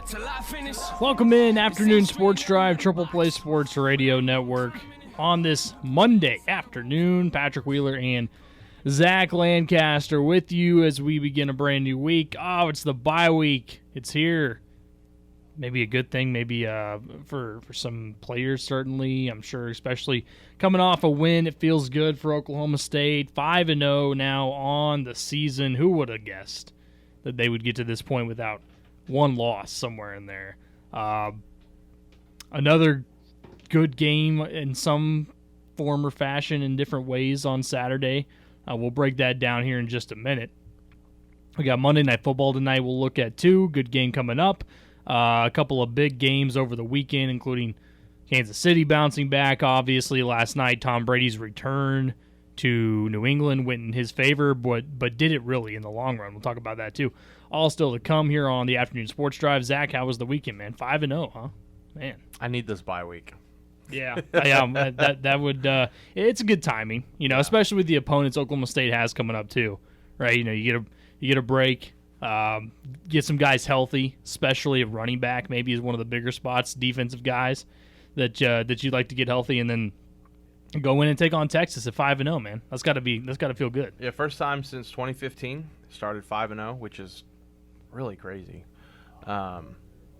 till I finish. Welcome in Afternoon Sports Drive, Triple Play Sports Radio Network. On this Monday afternoon, Patrick Wheeler and Zach Lancaster with you as we begin a brand new week. Oh, it's the bye week. It's here. Maybe a good thing, maybe for some players, certainly. I'm sure, especially coming off a win, it feels good for Oklahoma State. 5-0 now on the season. Who would have guessed that they would get to this point without one loss somewhere in there? Another good game in some form or fashion in different ways on Saturday. We'll break that down here in just a minute. We got Monday Night Football tonight. We'll look at two. Good game coming up. A couple of big games over the weekend, including Kansas City bouncing back, obviously. Last night, Tom Brady's return to New England went in his favor, but did it really in the long run? We'll talk about that, too. All still to come here on the Afternoon Sports Drive. Zach, how was the weekend, man? 5-0, huh? Man. I need this bye week. Yeah, that would it's a good timing, especially with the opponents Oklahoma State has coming up, too, right? You get a break. Get some guys healthy, especially a running back maybe is one of the bigger spots, defensive guys that you'd like to get healthy, and then go in and take on Texas at 5-0, man. That's got to feel good. Yeah, first time since 2015 started 5-0, which is really crazy. You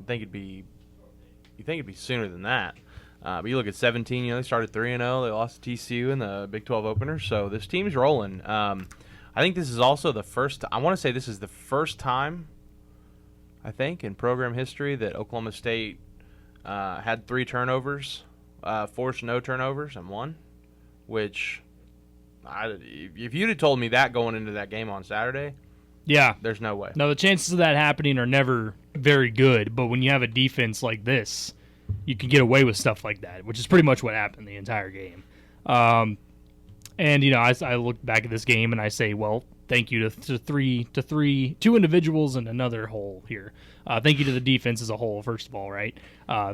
think it'd be sooner than that. But you look at 17, they started 3-0. They lost to TCU in the Big 12 opener, so this team's rolling. I think this is also the first – I want to say this is the first time, I think, in program history that Oklahoma State had 3 turnovers, forced no turnovers, and won, which if you'd have told me that going into that game on Saturday, yeah, there's no way. No, the chances of that happening are never very good, but when you have a defense like this, you can get away with stuff like that, which is pretty much what happened the entire game. And, I look back at this game and I say, well, thank you to two individuals and another whole here. Thank you to the defense as a whole, first of all, right?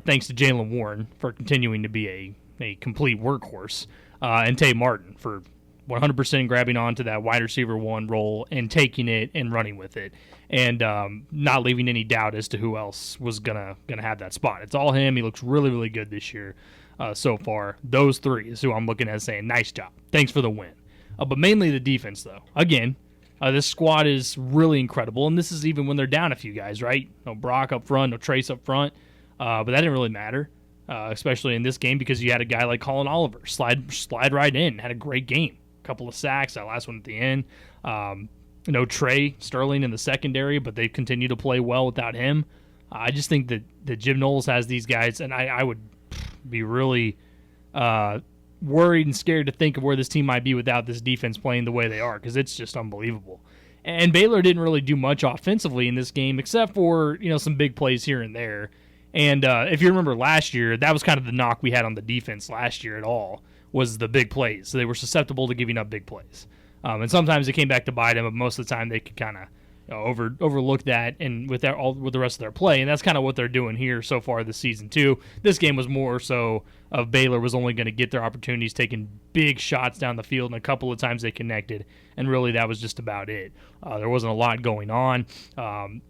Thanks to Jalen Warren for continuing to be a complete workhorse. And Tay Martin for 100% grabbing onto that wide receiver one role and taking it and running with it. And not leaving any doubt as to who else was gonna have that spot. It's all him. He looks really, really good this year. So far, those 3 is who I'm looking at saying, nice job. Thanks for the win. But mainly the defense, though. Again, this squad is really incredible, and this is even when they're down a few guys, right? No Brock up front, no Trace up front, but that didn't really matter, especially in this game because you had a guy like Colin Oliver slide right in, had a great game. A couple of sacks, that last one at the end. No Trey Sterling in the secondary, but they continue to play well without him. I just think that Jim Knowles has these guys, and I would be really worried and scared to think of where this team might be without this defense playing the way they are, because it's just unbelievable. And Baylor didn't really do much offensively in this game except for some big plays here and there. And if you remember last year, that was kind of the knock we had on the defense last year at all, was the big plays. So they were susceptible to giving up big plays. And sometimes it came back to bite them, but most of the time they could kind of overlook that and with the rest of their play, and that's kind of what they're doing here so far this season too. This game was more so of Baylor was only going to get their opportunities, taking big shots down the field, and a couple of times they connected, and really that was just about it. There wasn't a lot going on, and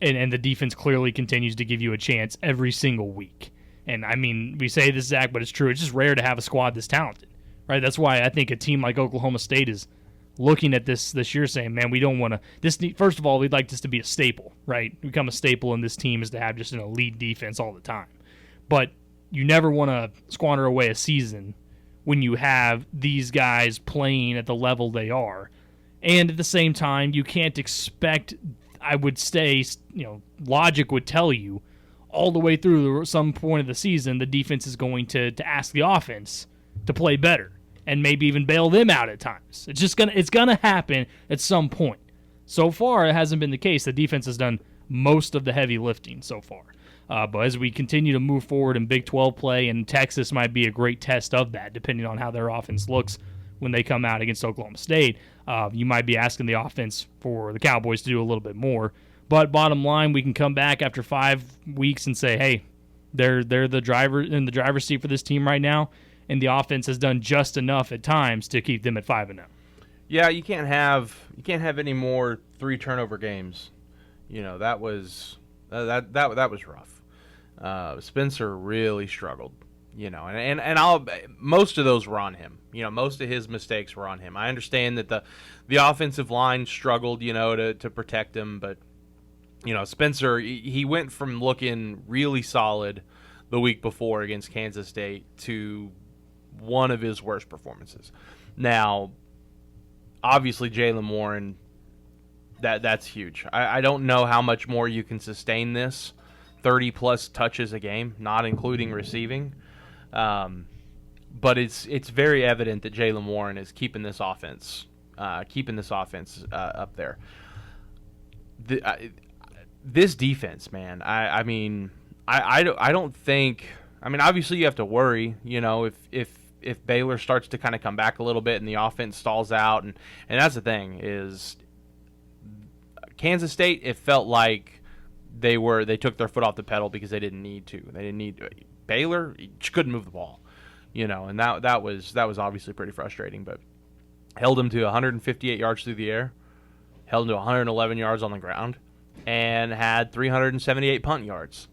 the defense clearly continues to give you a chance every single week. And I mean, we say this, Zach, but it's true. It's just rare to have a squad this talented, right? That's why I think a team like Oklahoma State is looking at this year saying, man, we don't want to – first of all, we'd like this to be a staple, right? Become a staple in this team is to have just an elite defense all the time. But you never want to squander away a season when you have these guys playing at the level they are. And at the same time, you can't expect, I would say, logic would tell you all the way through some point of the season, the defense is going to ask the offense to play better and maybe even bail them out at times. It's gonna happen at some point. So far, it hasn't been the case. The defense has done most of the heavy lifting so far. But as we continue to move forward in Big 12 play, and Texas might be a great test of that, depending on how their offense looks when they come out against Oklahoma State, you might be asking the offense for the Cowboys to do a little bit more. But bottom line, we can come back after 5 weeks and say, hey, they're the driver in the driver's seat for this team right now, and the offense has done just enough at times to keep them at 5-0. Yeah, you can't have any more 3 turnover games. You know, that was That was rough. Spencer really struggled, and most of those were on him. Most of his mistakes were on him. I understand that the offensive line struggled, to protect him, but Spencer, he went from looking really solid the week before against Kansas State to one of his worst performances. Now, obviously, Jaylen Warren, that's huge. I don't know how much more you can sustain this 30-plus touches a game, not including receiving. But it's very evident that Jaylen Warren is keeping this offense up there. This defense, man. I don't think. I mean, obviously you have to worry. If Baylor starts to kind of come back a little bit and the offense stalls out, and that's the thing is Kansas State. It felt like they took their foot off the pedal because they didn't need to. Baylor just couldn't move the ball, and that was obviously pretty frustrating. But held them to 158 yards through the air, held them to 111 yards on the ground, and had 378 punt yards.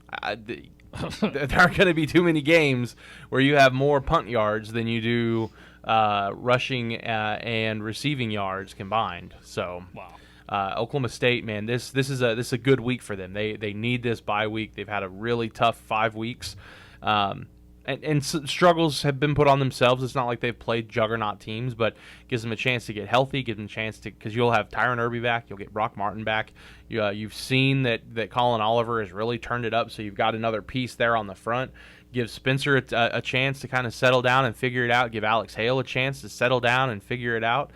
There aren't going to be too many games where you have more punt yards than you do rushing and receiving yards combined. So, wow. Oklahoma State, man, this is a good week for them. They need this bye week. They've had a really tough 5 weeks, and struggles have been put on themselves. It's not like they've played juggernaut teams, but gives them a chance to get healthy, gives them a chance to, because you'll have Tyron Irby back, you'll get Brock Martin back. You've seen that Colin Oliver has really turned it up, so you've got another piece there on the front. Give Spencer a chance to kind of settle down and figure it out. Give Alex Hale a chance to settle down and figure it out.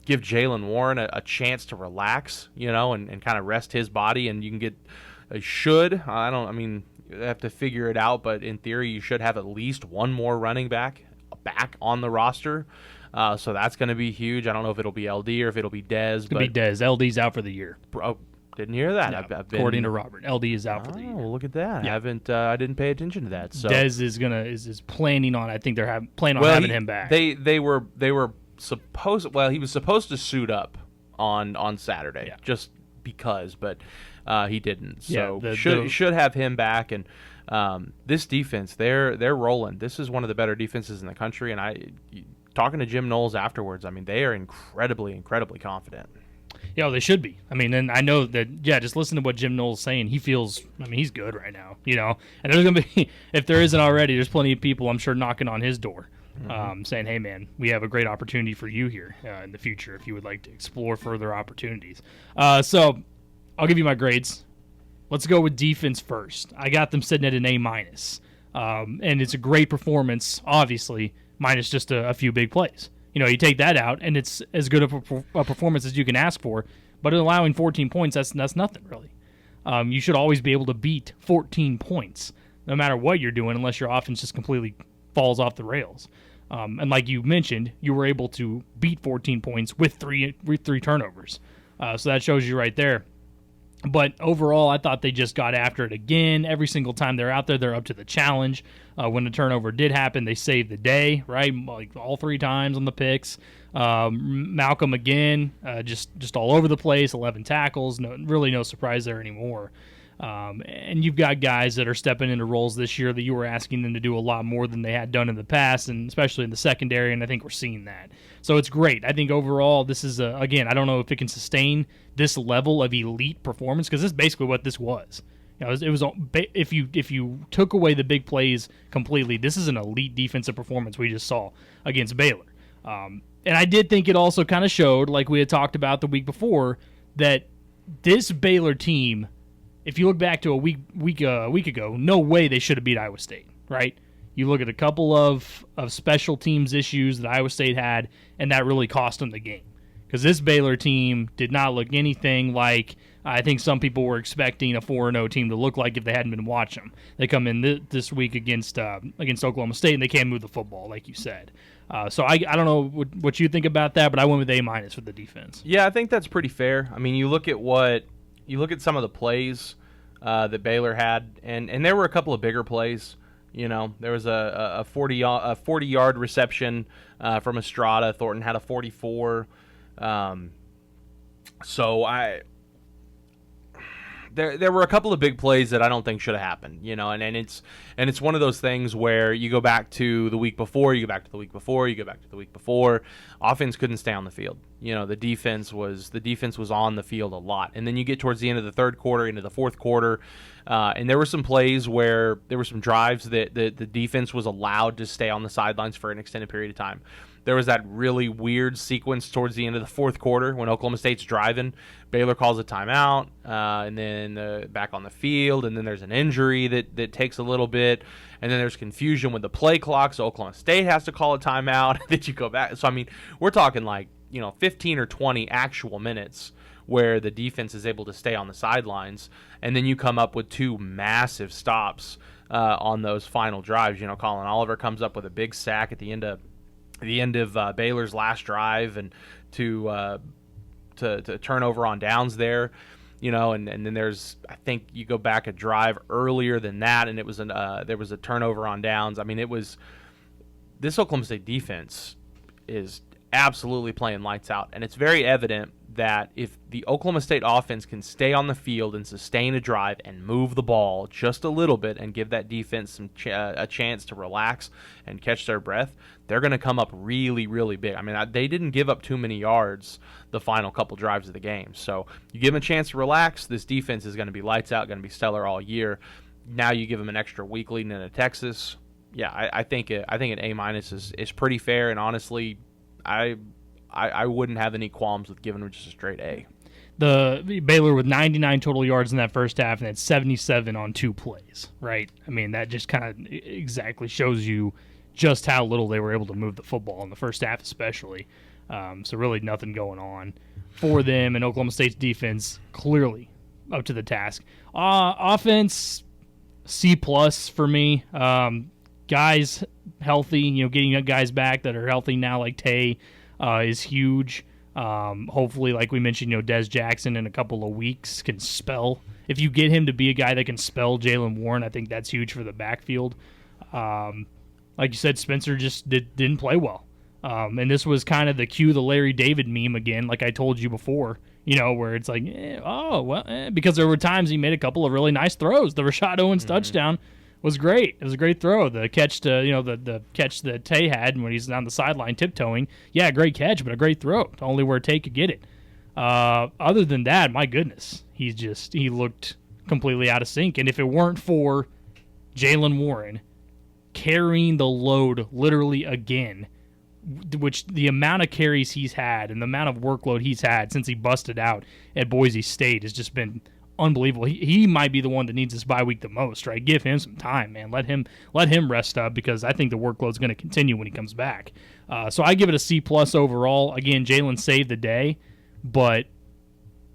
Give Jaylen Warren a chance to relax, and kind of rest his body, and you can get you have to figure it out, but in theory, you should have at least one more running back on the roster. So that's going to be huge. I don't know if it'll be LD or if it'll be Dez. It's going to be Dez. LD's out for the year. Oh, didn't hear that. No, according to Robert, LD is out for the year. Oh, look at that. Yeah. I didn't pay attention to that. So Dez is planning on. I think they're planning on having him back. They were supposed. Well, he was supposed to suit up on Saturday, just because, but he didn't. So should have him back. And this defense, they're rolling. This is one of the better defenses in the country. And talking to Jim Knowles afterwards, I mean, they are incredibly confident. Yeah, they should be. I mean, and I know that, just listen to what Jim Knowles is saying. He feels, he's good right now, And there's going to be, if there isn't already, there's plenty of people, I'm sure, knocking on his door, saying, hey, man, we have a great opportunity for you here in the future if you would like to explore further opportunities. So I'll give you my grades. Let's go with defense first. I got them sitting at an A-. And it's a great performance, obviously, minus just a few big plays. You take that out, and it's as good of a performance as you can ask for. But allowing 14 points, that's nothing, really. You should always be able to beat 14 points, no matter what you're doing, unless your offense just completely falls off the rails. And like you mentioned, you were able to beat 14 points with three turnovers. So that shows you right there. But overall, I thought they just got after it again. Every single time they're out there, they're up to the challenge. When the turnover did happen, they saved the day, right? Like all 3 times on the picks. Malcolm again, just all over the place, 11 tackles. Really no surprise there anymore. And you've got guys that are stepping into roles this year that you were asking them to do a lot more than they had done in the past, and especially in the secondary, and I think we're seeing that. So it's great. I think overall this is, again, I don't know if it can sustain this level of elite performance, because this is basically what this was. It was if you took away the big plays completely, this is an elite defensive performance we just saw against Baylor. And I did think it also kind of showed, like we had talked about the week before, that this Baylor team, if you look back to a week ago, no way they should have beat Iowa State, right? You look at a couple of special teams issues that Iowa State had, and that really cost them the game. Because this Baylor team did not look anything like I think some people were expecting a 4-0 team to look like if they hadn't been watching them. They come in this week against Oklahoma State, and they can't move the football, like you said. So I don't know what you think about that, but I went with A- for the defense. Yeah, I think that's pretty fair. I mean, you look at some of the plays that Baylor had, and there were a couple of bigger plays. There was a 40-yard reception from Estrada. Thornton had a 44. So there were a couple of big plays that I don't think should have happened, and it's one of those things where you go back to the week before, you go back to the week before, you go back to the week before. Offense couldn't stay on the field. The defense was on the field a lot, and then you get towards the end of the third quarter, into the fourth quarter, and there were some plays where there were some drives that the defense was allowed to stay on the sidelines for an extended period of time. There was that really weird sequence towards the end of the fourth quarter when Oklahoma State's driving. Baylor calls a timeout, and then back on the field, and then there's an injury that takes a little bit, and then there's confusion with the play clock, so Oklahoma State has to call a timeout. That you go back. So, I mean, we're talking like 15 or 20 actual minutes where the defense is able to stay on the sidelines, and then you come up with two massive stops on those final drives. Colin Oliver comes up with a big sack at the end of Baylor's last drive, and to turnover on downs there, and then there's, I think you go back a drive earlier than that, and it was there was a turnover on downs. I mean, this Oklahoma State defense is absolutely playing lights out, and it's very evident that if the Oklahoma State offense can stay on the field and sustain a drive and move the ball just a little bit and give that defense a chance to relax and catch their breath, they're going to come up really, really big. I mean, they didn't give up too many yards the final couple drives of the game. So you give them a chance to relax, this defense is going to be lights out, going to be stellar all year. Now you give them an extra week leading into Texas. Yeah, I think an A- is pretty fair, and honestly, I wouldn't have any qualms with giving them just a straight A. The Baylor with 99 total yards in that first half, and then 77 on 2 plays, right? I mean, that just kind of exactly shows you just how little they were able to move the football in the first half especially. So really nothing going on for them, and Oklahoma State's defense clearly up to the task. Offense, C+ for me. Guys healthy, getting guys back that are healthy now like Tay is huge. Hopefully, like we mentioned, Des Jackson in a couple of weeks can spell. If you get him to be a guy that can spell Jaylen Warren, I think that's huge for the backfield. Like you said, Spencer just didn't play well. And this was kind of the cue the Larry David meme again, like I told you before, where it's like, because there were times he made a couple of really nice throws. The Rashad Owens touchdown was great. It was a great throw. The catch to, the catch that Tay had when he's on the sideline tiptoeing. Yeah, great catch, but a great throw. Only where Tay could get it. Other than that, my goodness, he looked completely out of sync. And if it weren't for Jaylen Warren carrying the load literally again, which the amount of carries he's had and the amount of workload he's had since he busted out at Boise State has just been unbelievable. He might be the one that needs this bye week the most, right? Give him some time, man. Let him rest up, because I think the workload's going to continue when he comes back. So I give it a C+ overall. Again, Jalen saved the day, but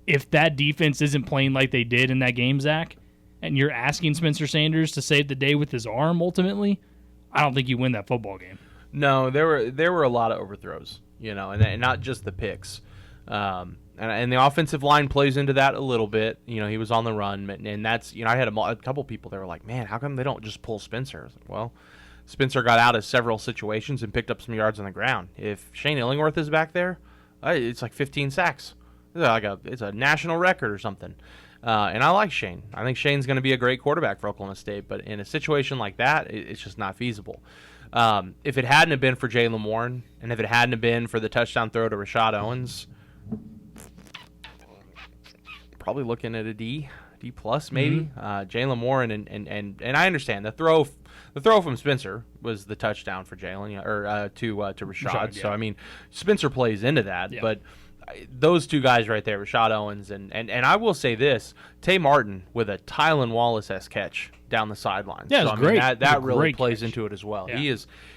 if that defense isn't playing like they did in that game, Zach, and you're asking Spencer Sanders to save the day with his arm ultimately, I don't think you win that football game. No, there were a lot of overthrows, and not just the picks. And the offensive line plays into that a little bit. He was on the run, and that's, I had a couple people that were like, man, how come they don't just pull Spencer? I was like, well, Spencer got out of several situations and picked up some yards on the ground. If Shane Illingworth is back there, it's like 15 sacks. It's a national record or something. And I like Shane. I think Shane's going to be a great quarterback for Oklahoma State, but in a situation like that, it's just not feasible. If it hadn't have been for Jaylen Warren, and if it hadn't have been for the touchdown throw to Rashad Owens, probably looking at a D+ maybe. Jaylen Warren and I understand the throw from Spencer was the touchdown for Jaylen, to Rashad. Yeah. So I mean, Spencer plays into that, yeah. But those two guys right there, Rashad Owens and I will say this, Tay Martin with a Tylan Wallace-esque catch down the sidelines. Yeah, so, great. That really plays catch into it as well. Yeah.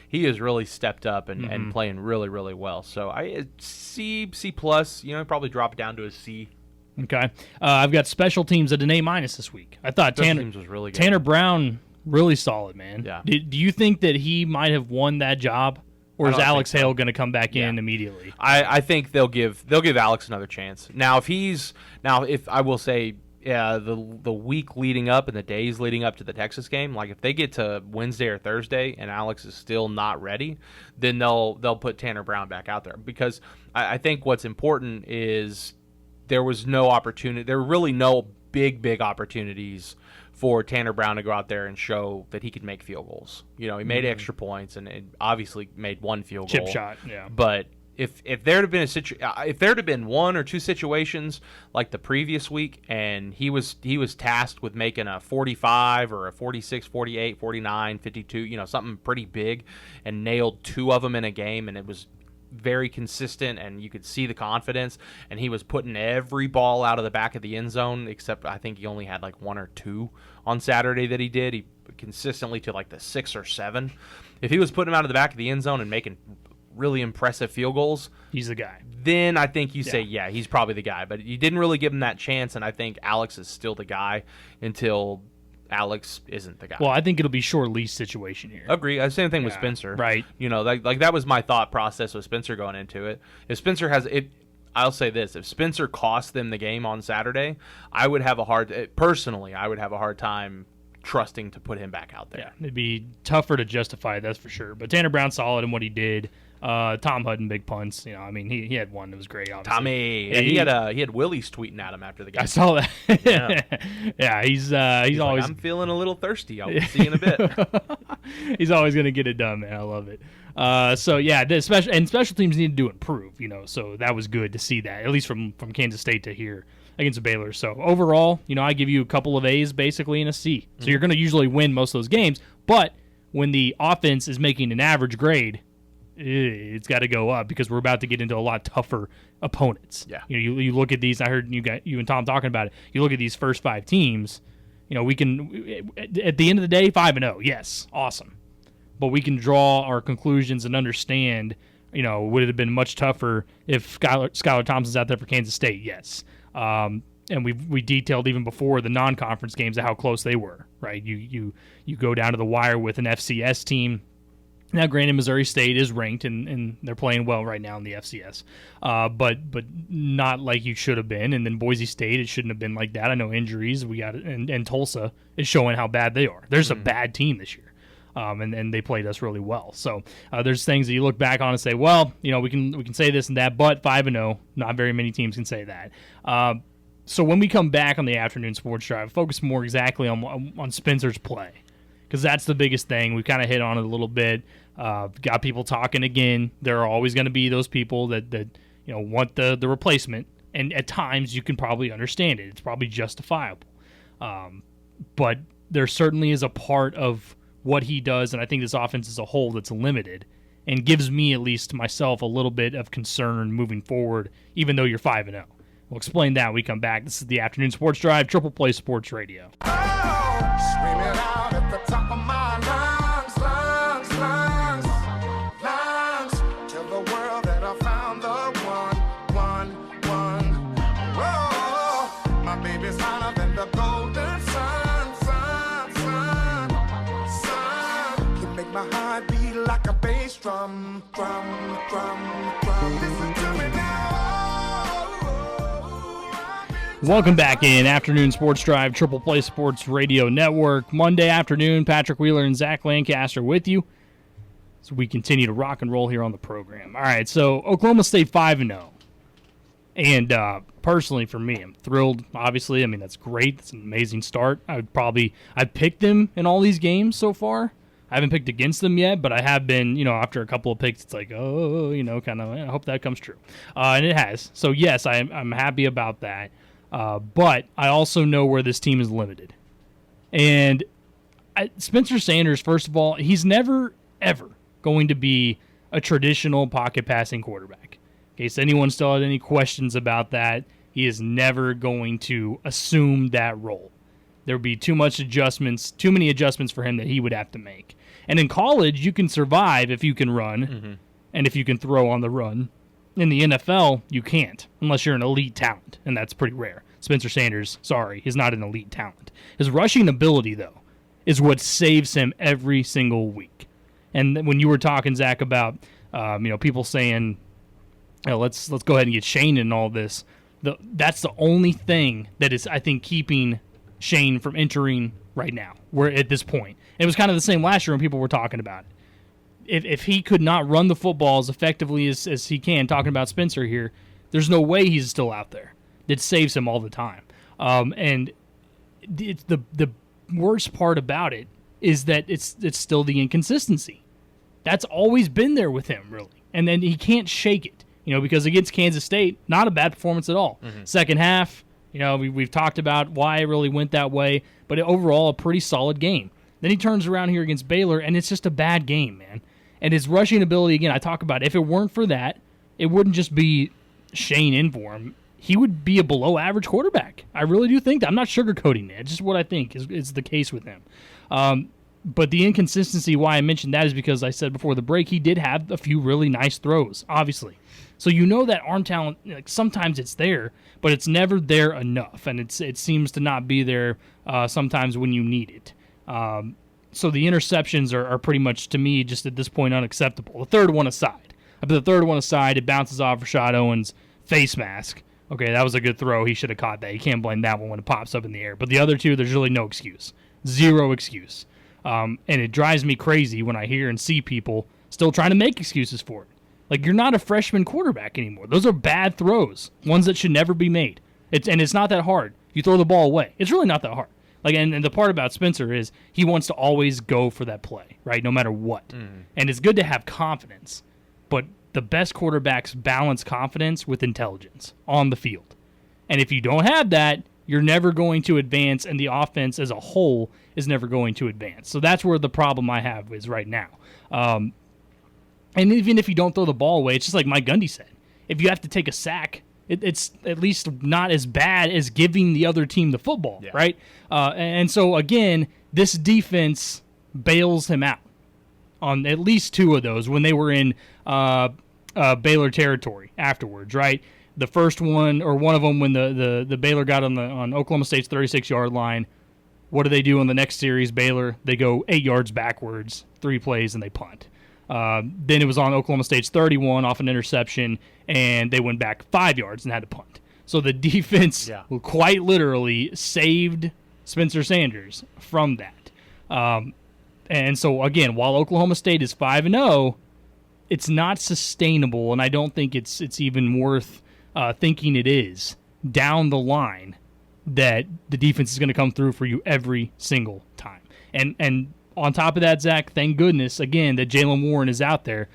He has really stepped up and playing really, really well. So C+, probably drop it down to a C. Okay. I've got special teams at an A- this week. I thought Tanner was really good. Tanner Brown, really solid, man. Yeah. Do you think that he might have won that job? Or is Alex Hale going to come back in immediately? I think they'll give Alex another chance. If I will say, the week leading up and the days leading up to the Texas game, like if they get to Wednesday or Thursday and Alex is still not ready, then they'll put Tanner Brown back out there, because I think what's important is there was no opportunity. There were really no big opportunities for Tanner Brown to go out there and show that he could make field goals. He made extra points and obviously made one field goal. Chip shot, yeah. But if there'd have been one or two situations like the previous week, and he was tasked with making a 45 or a 46, 48, 49, 52, something pretty big, and nailed 2 of them in a game, and it was very consistent, and you could see the confidence, and he was putting every ball out of the back of the end zone, except I think he only had like 1 or 2 on Saturday that he did. He consistently to like the 6 or 7. If he was putting them out of the back of the end zone and making really impressive field goals, he's the guy. Then I think you say, yeah, he's probably the guy. But you didn't really give him that chance, and I think Alex is still the guy until Alex isn't the guy. Well, I think it'll be short lease situation here. Agree. Same thing with Spencer. Right. Like that was my thought process with Spencer going into it. If Spencer has it, I'll say this: if Spencer cost them the game on Saturday, I would have a hard time trusting to put him back out there. Yeah, it'd be tougher to justify, that's for sure. But Tanner Brown's solid in what he did. Tom Hutton, big punts. He had one that was great. Obviously. Tommy, he had Willie's tweeting at him after the game. I saw that. Yeah, yeah, he's always. Like, I'm feeling a little thirsty. I'll see you in a bit. He's always going to get it done, man. I love it. So yeah, special teams need to improve. So that was good to see that, at least from Kansas State to here against Baylor. So overall, I give you a couple of A's basically and a C. So you're going to usually win most of those games, but when the offense is making an average grade, it's got to go up because we're about to get into a lot tougher opponents. Yeah. You look at these. I heard you and Tom talking about it. You look at these first 5 teams. We can at the end of the day 5-0. Yes, awesome. But we can draw our conclusions and understand. Would it have been much tougher if Skylar Thompson's out there for Kansas State? Yes. And we detailed even before the non-conference games of how close they were. Right. You go down to the wire with an FCS team. Now, granted, Missouri State is ranked, and they're playing well right now in the FCS, but not like you should have been. And then Boise State, it shouldn't have been like that. I know injuries we got, and Tulsa is showing how bad they are. There's a bad team this year, and they played us really well. So there's things that you look back on and say, well, we can say this and that, but 5-0, not very many teams can say that. So when we come back on the afternoon sports drive, focus more exactly on Spencer's play. Because that's the biggest thing. We kind of hit on it a little bit. Got people talking again. There are always going to be those people that want the replacement, and at times you can probably understand it. It's probably justifiable. But there certainly is a part of what he does, and I think this offense as a whole that's limited, and gives me, at least myself, a little bit of concern moving forward, even though you're 5-0. We'll explain that when we come back. This is the Afternoon Sports Drive, Triple Play Sports Radio. Screaming out at the top of my lungs, tell the world that I found the one. Whoa, my baby's hotter than the golden sun. You make my heart beat like a bass drum. Listen to me now. Welcome back in Afternoon Sports Drive, Triple Play Sports Radio Network. Monday afternoon, Patrick Wheeler and Zach Lancaster with you as we continue to rock and roll here on the program. All right, so Oklahoma State 5-0. And personally for me, I'm thrilled, obviously. I mean, that's great. That's an amazing start. I've picked them in all these games so far. I haven't picked against them yet, but I have been, after a couple of picks, it's like, kind of, I hope that comes true. And it has. So, yes, I'm happy about that. But I also know where this team is limited. And Spencer Sanders, first of all, he's never, ever going to be a traditional pocket passing quarterback. In case anyone still had any questions about that, he is never going to assume that role. There would be too many adjustments for him that he would have to make. And in college, you can survive if you can run and if you can throw on the run. In the NFL, you can't, unless you're an elite talent, and that's pretty rare. Spencer Sanders, he's not an elite talent. His rushing ability, though, is what saves him every single week. And when you were talking, Zach, about people saying, let's go ahead and get Shane in all this, that's the only thing that is, I think, keeping Shane from entering right now. We're at this point. It was kind of the same last year when people were talking about it. If he could not run the football as effectively as he can, talking about Spencer here, there's no way he's still out there. It saves him all the time. And it's the worst part about it is that it's still the inconsistency. That's always been there with him, really. And then he can't shake it, because against Kansas State, not a bad performance at all. Mm-hmm. Second half, we've talked about why it really went that way, but overall a pretty solid game. Then he turns around here against Baylor, and it's just a bad game, man. And his rushing ability, again, I talk about, if it weren't for that, it wouldn't just be Shane in for him. He would be a below-average quarterback. I really do think that. I'm not sugarcoating it. It's just what I think is the case with him. But the inconsistency, why I mentioned that is because I said before the break, he did have a few really nice throws, obviously. So that arm talent, sometimes it's there, but it's never there enough, and it seems to not be there sometimes when you need it. So the interceptions are pretty much, to me, just at this point, unacceptable. The third one aside. It bounces off Rashad Owens' face mask. Okay, that was a good throw. He should have caught that. You can't blame that one when it pops up in the air. But the other two, there's really no excuse. Zero excuse. And it drives me crazy when I hear and see people still trying to make excuses for it. Like, you're not a freshman quarterback anymore. Those are bad throws, ones that should never be made. It's not that hard. You throw the ball away. It's really not that hard. Like, and the part about Spencer is he wants to always go for that play, right, no matter what. Mm. And it's good to have confidence, but the best quarterbacks balance confidence with intelligence on the field. And if you don't have that, you're never going to advance, and the offense as a whole is never going to advance. So that's where the problem I have is right now. And even if you don't throw the ball away, it's just like Mike Gundy said. If you have to take a sack, it's at least not as bad as giving the other team the football, right? And so, again, this defense bails him out on at least two of those when they were in Baylor territory afterwards, right? The first one, or one of them, when the Baylor got on Oklahoma State's 36-yard line, what do they do in the next series, Baylor? They go 8 yards backwards, 3 plays, and they punt. Then it was on Oklahoma State's 31 off an interception, and they went back 5 yards and had to punt. So the defense quite literally saved Spencer Sanders from that. And so, again, while Oklahoma State is 5-0, it's not sustainable, and I don't think it's even worth thinking it is down the line that the defense is going to come through for you every single time. And on top of that, Zach, thank goodness, again, that Jaylen Warren is out there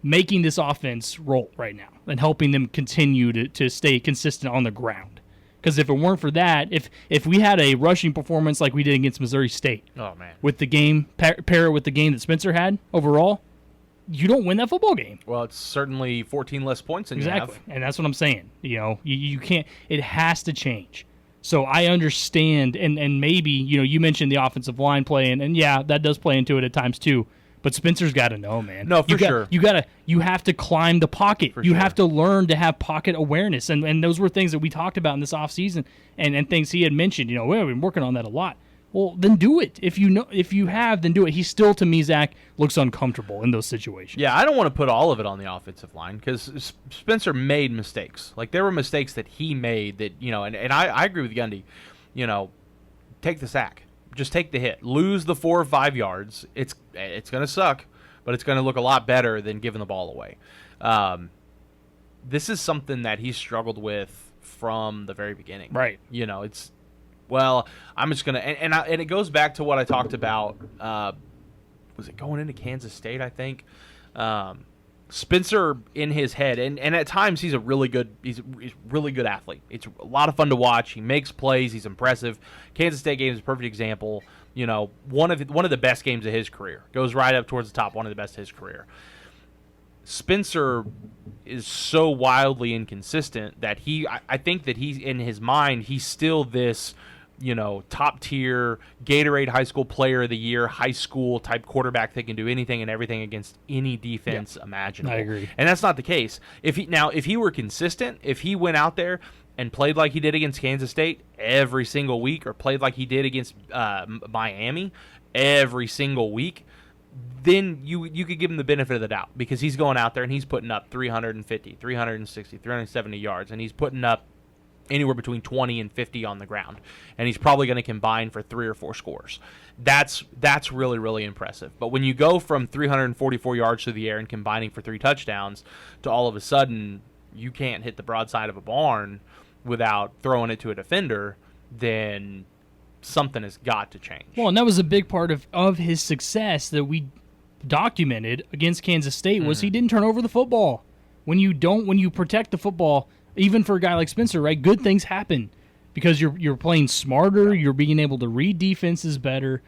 making this offense roll right now and helping them continue to stay consistent on the ground. Because if it weren't for that, if we had a rushing performance like we did against Missouri State, with the game, pair it with the game that Spencer had overall, you don't win that football game. Well, it's certainly 14 less points than you have. And that's what I'm saying. You can't. It has to change. So I understand, and maybe, you mentioned the offensive line play, and yeah, that does play into it at times too. But Spencer's got to know, man. No, for sure. You have to climb the pocket. You have to learn to have pocket awareness, and those were things that we talked about in this offseason, and things he had mentioned. We've been working on that a lot. Well, then do it. If you have, then do it. He still, to me, Zach, looks uncomfortable in those situations. Yeah, I don't want to put all of it on the offensive line because Spencer made mistakes. Like, there were mistakes that he made that, and I agree with Gundy. Take the sack. Just take the hit. Lose the 4 or 5 yards. It's going to suck, but it's going to look a lot better than giving the ball away. This is something that he struggled with from the very beginning. Right. It's... Well, I'm just going to... And it goes back to what I talked about. Was it going into Kansas State, I think? Spencer, in his head, and at times he's a really good athlete. It's a lot of fun to watch. He makes plays. He's impressive. Kansas State game is a perfect example. One of the best games of his career. Goes right up towards the top. One of the best of his career. Spencer is so wildly inconsistent that I think that he's, in his mind, he's still this, top tier Gatorade High School Player of the Year, high school type quarterback that can do anything and everything against any defense imaginable. I agree. And that's not the case. If he were consistent, if he went out there and played like he did against Kansas State every single week, or played like he did against Miami every single week, then you could give him the benefit of the doubt, because he's going out there and he's putting up 350, 360, 370 yards, and he's putting up anywhere between 20 and 50 on the ground, and he's probably going to combine for 3 or 4 scores. That's really, really impressive. But when you go from 344 yards through the air and combining for 3 touchdowns to all of a sudden you can't hit the broadside of a barn without throwing it to a defender, then something has got to change. Well, and that was a big part of his success that we documented against Kansas State was he didn't turn over the football. When you protect the football, even for a guy like Spencer, right, good things happen because you're playing smarter, you're being able to read defenses better.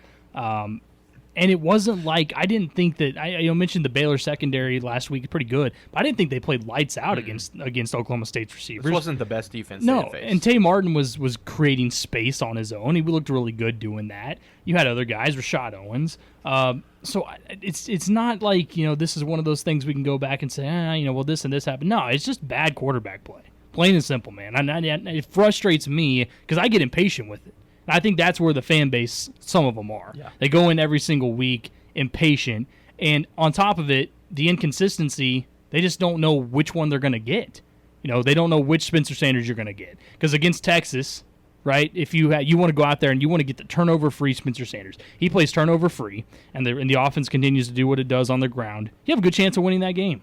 And it wasn't like I didn't think that I mentioned the Baylor secondary last week, pretty good, but I didn't think they played lights out against Oklahoma State's receivers. This wasn't the best defense No, they faced. and Tay Martin was creating space on his own. He looked really good doing that. You had other guys, Rashad Owens. So it's not like this is one of those things we can go back and say, well, this and this happened. No, it's just bad quarterback play, plain and simple, man. It frustrates me because I get impatient with it. I think that's where the fan base, some of them are. Yeah. They go in every single week impatient, and on top of it, the inconsistency, they just don't know which one they're going to get. They don't know which Spencer Sanders you're going to get. Because against Texas, right, if you want to go out there and you want to get the turnover-free Spencer Sanders, he plays turnover-free, and the offense continues to do what it does on the ground, you have a good chance of winning that game.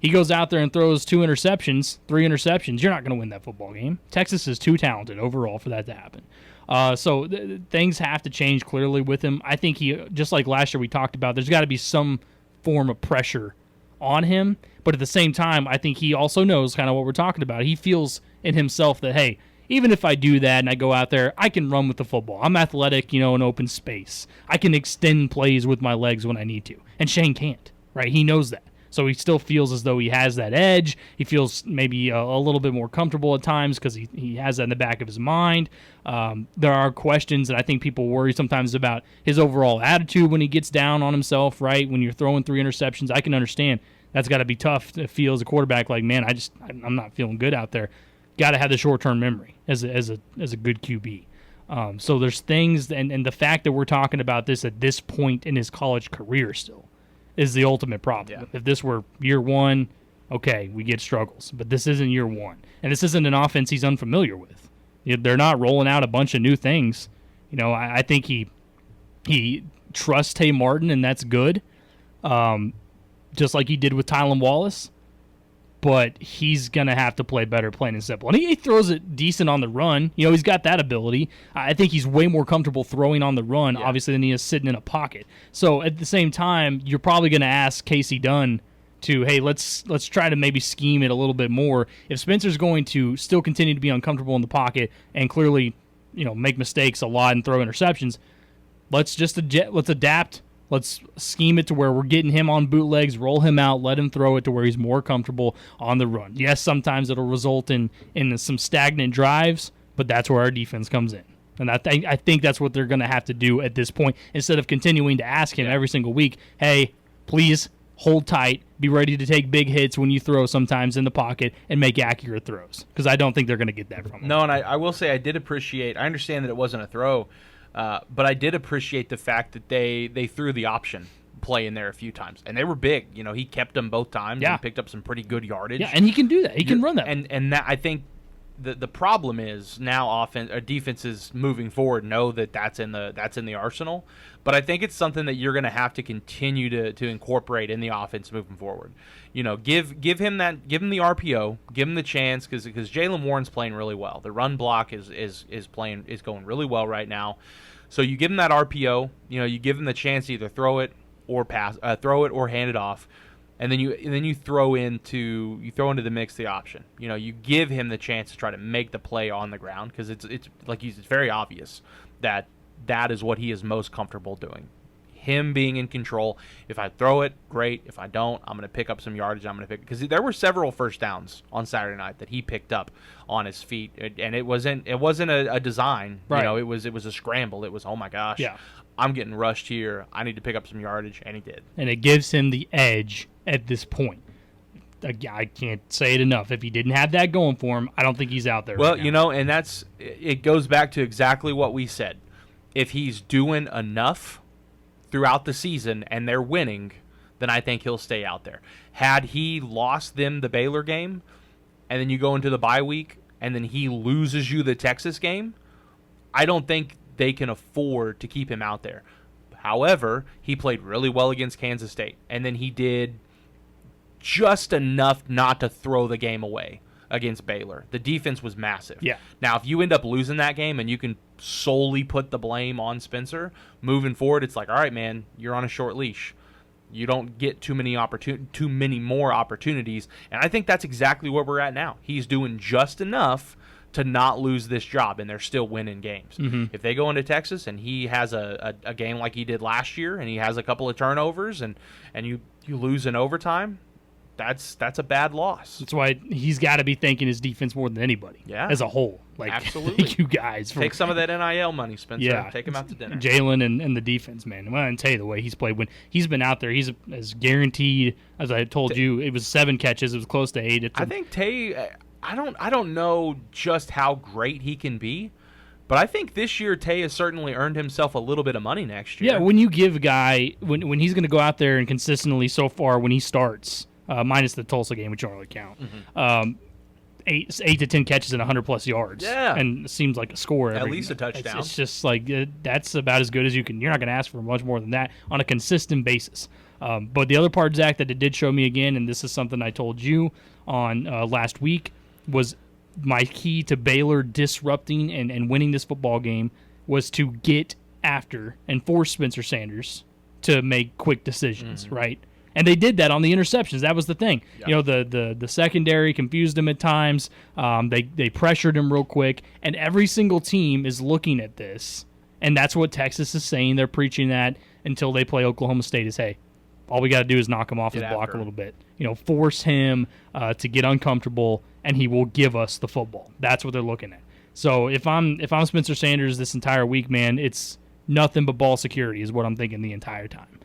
He goes out there and throws 2 interceptions, 3 interceptions, you're not going to win that football game. Texas is too talented overall for that to happen. So things have to change clearly with him. I think he, just like last year we talked about, there's got to be some form of pressure on him. But at the same time, I think he also knows kind of what we're talking about. He feels in himself that, hey, even if I do that and I go out there, I can run with the football. I'm athletic, in open space. I can extend plays with my legs when I need to. And Shane can't, right? He knows that. So he still feels as though he has that edge. He feels maybe a little bit more comfortable at times because he has that in the back of his mind. There are questions that I think people worry sometimes about his overall attitude when he gets down on himself, right? When you're throwing 3 interceptions, I can understand that's got to be tough to feel as a quarterback like, man, I'm not feeling good out there. Got to have the short-term memory as a good QB. So there's things, and the fact that we're talking about this at this point in his college career still is the ultimate problem. Yeah. If this were year 1, okay, we get struggles. But this isn't year 1. And this isn't an offense he's unfamiliar with. They're not rolling out a bunch of new things. I think he trusts Tay Martin, and that's good, just like he did with Tylan Wallace. But he's going to have to play better, plain and simple. And he throws it decent on the run. He's got that ability. I think he's way more comfortable throwing on the run, obviously, than he is sitting in a pocket. So at the same time, you're probably going to ask Casey Dunn to, hey, let's try to maybe scheme it a little bit more. If Spencer's going to still continue to be uncomfortable in the pocket and clearly, make mistakes a lot and throw interceptions, let's adapt. Let's scheme it to where we're getting him on bootlegs, roll him out, let him throw it to where he's more comfortable on the run. Yes, sometimes it'll result in some stagnant drives, but that's where our defense comes in. And I think that's what they're going to have to do at this point instead of continuing to ask him every single week, hey, please hold tight, be ready to take big hits when you throw sometimes in the pocket and make accurate throws. Because I don't think they're going to get that from him. No, and I will say I understand that it wasn't a throw, but I did appreciate the fact that they threw the option play in there a few times, and they were big. He kept them both times. Yeah. And picked up some pretty good yardage. Yeah, and he can do that. He can run that. And that, I think the problem is now defenses moving forward know that's in the arsenal. But I think it's something that you're going to have to continue to incorporate in the offense moving forward. Give him the RPO, give him the chance because Jaylen Warren's playing really well. The run block is going really well right now. So you give him that RPO, you give him the chance to either throw it or hand it off, and then you throw into the mix the option. You give him the chance to try to make the play on the ground because it's like it's very obvious that is what he is most comfortable doing. Him being in control. If I throw it, great. If I don't, I'm going to pick up some yardage. Because there were several first downs on Saturday night that he picked up on his feet, and it wasn't a design. Right. It was a scramble. It was, oh my gosh, yeah, I'm getting rushed here. I need to pick up some yardage, and he did. And it gives him the edge at this point. I can't say it enough. If he didn't have that going for him, I don't think he's out there. Well, right now. and it goes back to exactly what we said. If he's doing enough throughout the season and they're winning, then I think he'll stay out there. Had he lost them the Baylor game, and then you go into the bye week, and then he loses you the Texas game, I don't think they can afford to keep him out there. However, he played really well against Kansas State, and then he did just enough not to throw the game away. against Baylor. The defense was massive. Yeah. Now, if you end up losing that game and you can solely put the blame on Spencer, moving forward, it's like, all right, man, you're on a short leash. You don't get too many more opportunities, and I think that's exactly where we're at now. He's doing just enough to not lose this job, and they're still winning games. Mm-hmm. If they go into Texas and he has a game like he did last year, and he has a couple of turnovers, and you lose in overtime, that's a bad loss. That's why he's got to be thanking his defense more than anybody. Yeah. As a whole. Like, absolutely. you guys. Take some of that NIL money, Spencer. Yeah. Take him out to dinner. Jalen and the defense, man. Well, I can tell you the way he's played. When he's been out there, he's as guaranteed, as I told you, it was 7 catches. It was close to 8. I think Tay, I don't know just how great he can be, but I think this year Tay has certainly earned himself a little bit of money next year. Yeah, when you give a guy, when he's going to go out there and consistently so far when he starts, minus the Tulsa game, which you don't really count, 8 to 10 catches and 100-plus yards. Yeah. And it seems like a score. At least a touchdown. It's just like that's about as good as you can. You're not going to ask for much more than that on a consistent basis. But the other part, Zach, that it did show me again, and this is something I told you on last week, was my key to Baylor disrupting and winning this football game was to get after and force Spencer Sanders to make quick decisions, right? And they did that on the interceptions. That was the thing. Yeah. You know, the secondary confused him at times. They pressured him real quick. And every single team is looking at this. And that's what Texas is saying. They're preaching that until they play Oklahoma State is, hey, all we got to do is knock him off his block a little bit. You know, force him to get uncomfortable, and he will give us the football. That's what they're looking at. So if I'm Spencer Sanders this entire week, man, it's nothing but ball security is what I'm thinking the entire time.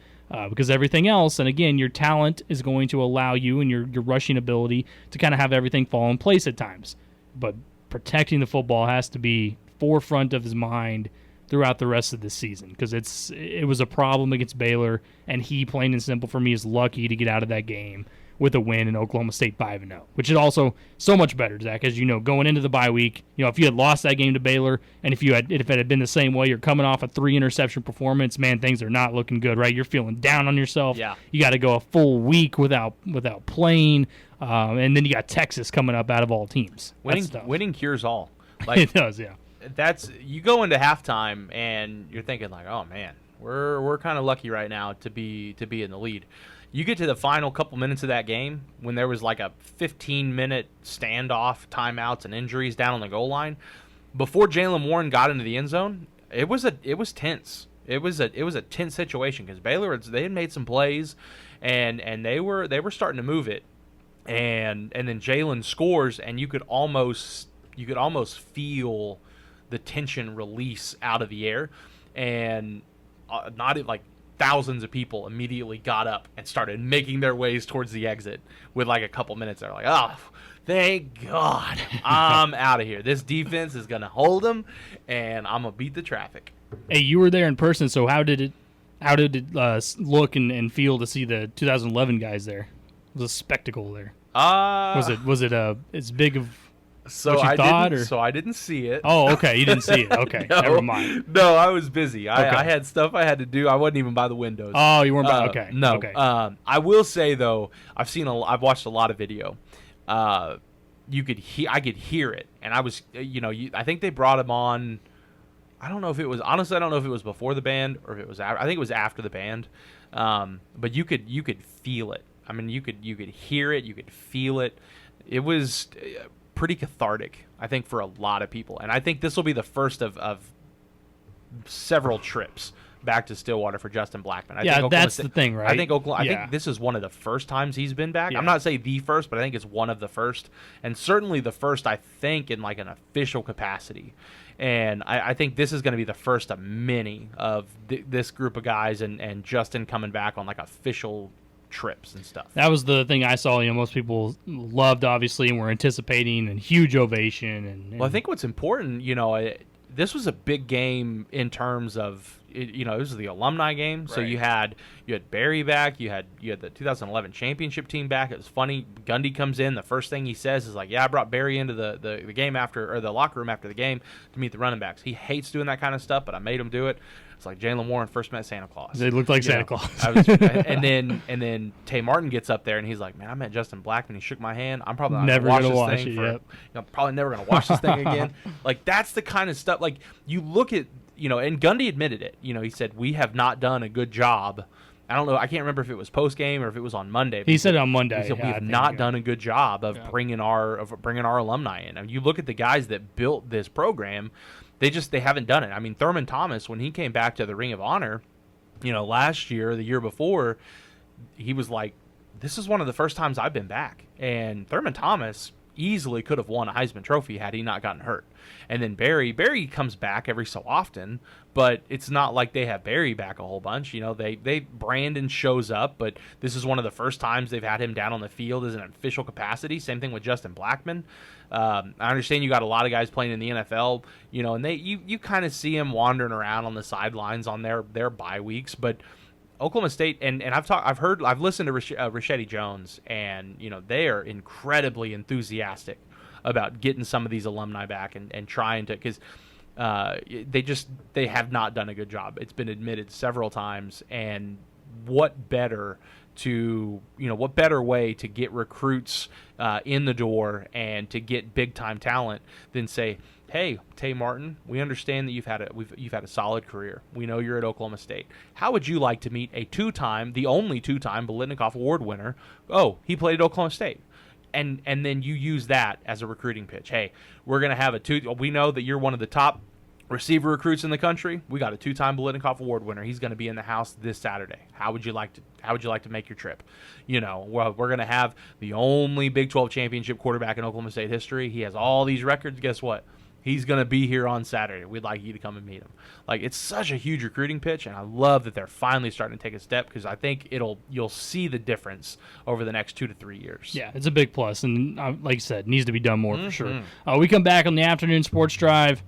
Because everything else, and again, your talent is going to allow you and your rushing ability to kind of have everything fall in place at times. But protecting the football has to be forefront of his mind throughout the rest of this season, because it was a problem against Baylor, and he, plain and simple for me, is lucky to get out of that game with a win in Oklahoma State 5-0, which is also so much better, Zach, as you know, going into the bye week. You know, if you had lost that game to Baylor, and if it had been the same way, you're coming off a 3-interception performance, man, things are not looking good, right? You're feeling down on yourself. Yeah. You got to go a full week without playing, and then you got Texas coming up out of all teams. Winning cures all. Like, it does, yeah. That's, you go into halftime and you're thinking like, oh man, we're kind of lucky right now to be in the lead. You get to the final couple minutes of that game when there was like a 15-minute standoff, timeouts, and injuries down on the goal line. Before Jalen Warren got into the end zone, it was tense. It was a tense situation because Baylor, they had made some plays, and they were starting to move it, and then Jalen scores, and you could almost feel the tension release out of the air, and not like thousands of people immediately got up and started making their ways towards the exit with like a couple minutes. They're like, oh, thank God, I'm out of here. This defense is going to hold them, and I'm going to beat the traffic. Hey, you were there in person, so how did it look and feel to see the 2011 guys there? It was a spectacle there. Was it as big of what you thought? I didn't see it. Oh, okay. You didn't see it. Okay. No, never mind. No, I was busy. Okay. I had stuff I had to do. I wasn't even by the windows. Oh, you weren't by okay. No. Okay. I will say though, I've watched a lot of video. I could hear it, and I was, I think they brought him on. I don't know if it was before the band or if it was after. I think it was after the band. But you could feel it. I mean, you could hear it, you could feel it. It was pretty cathartic, I think, for a lot of people. And I think this will be the first of several trips back to Stillwater for Justin Blackman. I think that's the thing, right? I think this is one of the first times he's been back. Yeah. I'm not saying the first, but I think it's one of the first, and certainly the first, I think, in like an official capacity. And I think this is going to be the first of many of this group of guys and Justin coming back on like official trips and stuff. That was the thing I saw. Most people loved, obviously, and were anticipating, and huge ovation. And well, I think what's important, this was a big game in terms of, this was the alumni game. So Right. you had Barry back, you had the 2011 championship team back. It was funny. Gundy comes in. The first thing he says is like, "Yeah, I brought Barry into the game after, or the locker room after the game to meet the running backs. He hates doing that kind of stuff, but I made him do it." It's like Jalen Warren first met Santa Claus. They looked like Santa Claus. And then Tay Martin gets up there and he's like, man, I met Justin Blackman. He shook my hand. I'm probably not never going to watch watch this thing it. for, Yep. probably never going to watch this thing again. Like, that's the kind of stuff. Like, you look at, and Gundy admitted it. He said, we have not done a good job. I don't know. I can't remember if it was post game or if it was on Monday. He said it on Monday. He said, we have not done a good job of bringing our alumni in. I mean, you look at the guys that built this program, they haven't done it. I mean, Thurman Thomas, when he came back to the Ring of Honor, last year, the year before, he was like, this is one of the first times I've been back. And Thurman Thomas easily could have won a Heisman Trophy had he not gotten hurt. And then Barry comes back every so often, but it's not like they have Barry back a whole bunch. Brandon shows up, but this is one of the first times they've had him down on the field as an official capacity. Same thing with Justin Blackman. I understand you got a lot of guys playing in the NFL, and you kind of see him wandering around on the sidelines on their bye weeks, but Oklahoma State, and I've listened to Rashedi Jones, and they are incredibly enthusiastic about getting some of these alumni back and trying to, because they have not done a good job. It's been admitted several times, and what better way to get recruits in the door and to get big time talent than say, hey, Tay Martin, we understand that you've had a solid career. We know you're at Oklahoma State. How would you like to meet the only two-time Biletnikoff Award winner? Oh, he played at Oklahoma State. And then you use that as a recruiting pitch. Hey, we're going to have we know that you're one of the top receiver recruits in the country. We got a two-time Biletnikoff Award winner. He's going to be in the house this Saturday. How would you like to make your trip? Well, we're going to have the only Big 12 championship quarterback in Oklahoma State history. He has all these records. Guess what? He's going to be here on Saturday. We'd like you to come and meet him. Like, it's such a huge recruiting pitch, and I love that they're finally starting to take a step, because I think you'll see the difference over the next 2 to 3 years. Yeah, it's a big plus, and like you said, needs to be done more for sure. We come back on the afternoon sports drive,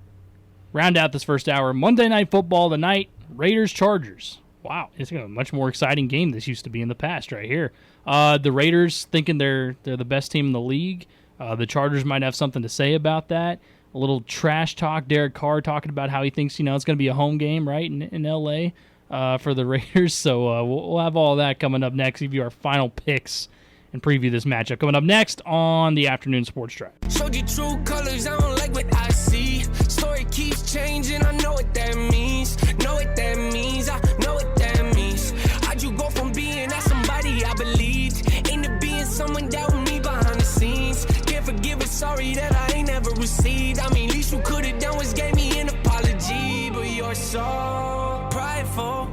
round out this first hour. Monday Night Football tonight, Raiders-Chargers. Wow, it's a much more exciting game this used to be in the past right here. The Raiders thinking they're the best team in the league. The Chargers might have something to say about that. A little trash talk. Derek Carr talking about how he thinks it's going to be a home game, right, in L.A. For the Raiders. So we'll have all that coming up next. Give you our final picks and preview this matchup coming up next on the Afternoon Sports Drive. Showed you true colors, I don't like what I see. Story keeps changing, I know what that means. Know what that means, I know what that means. How'd you go from being that somebody I believed into being someone doubting me behind the scenes? Can't forgive or sorry that I ain't never received. I mean, least you could have done was gave me an apology, but you're so prideful.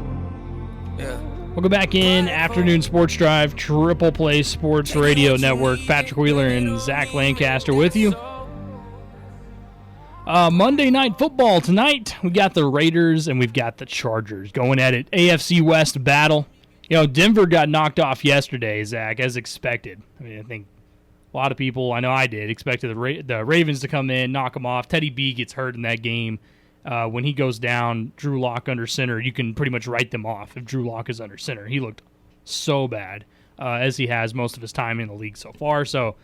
Yeah. We'll go back in Afternoon Sports Drive, Triple Play Sports Radio Network. Patrick Wheeler and Zach Lancaster with you. Monday Night Football tonight. We got the Raiders and we've got the Chargers going at it. AFC West battle. Denver got knocked off yesterday, Zach, as expected. I mean, I think a lot of people, I know I did, expected the Ravens to come in, knock them off. Teddy B gets hurt in that game. When he goes down, Drew Lock under center, you can pretty much write them off if Drew Lock is under center. He looked so bad, as he has most of his time in the league so far. So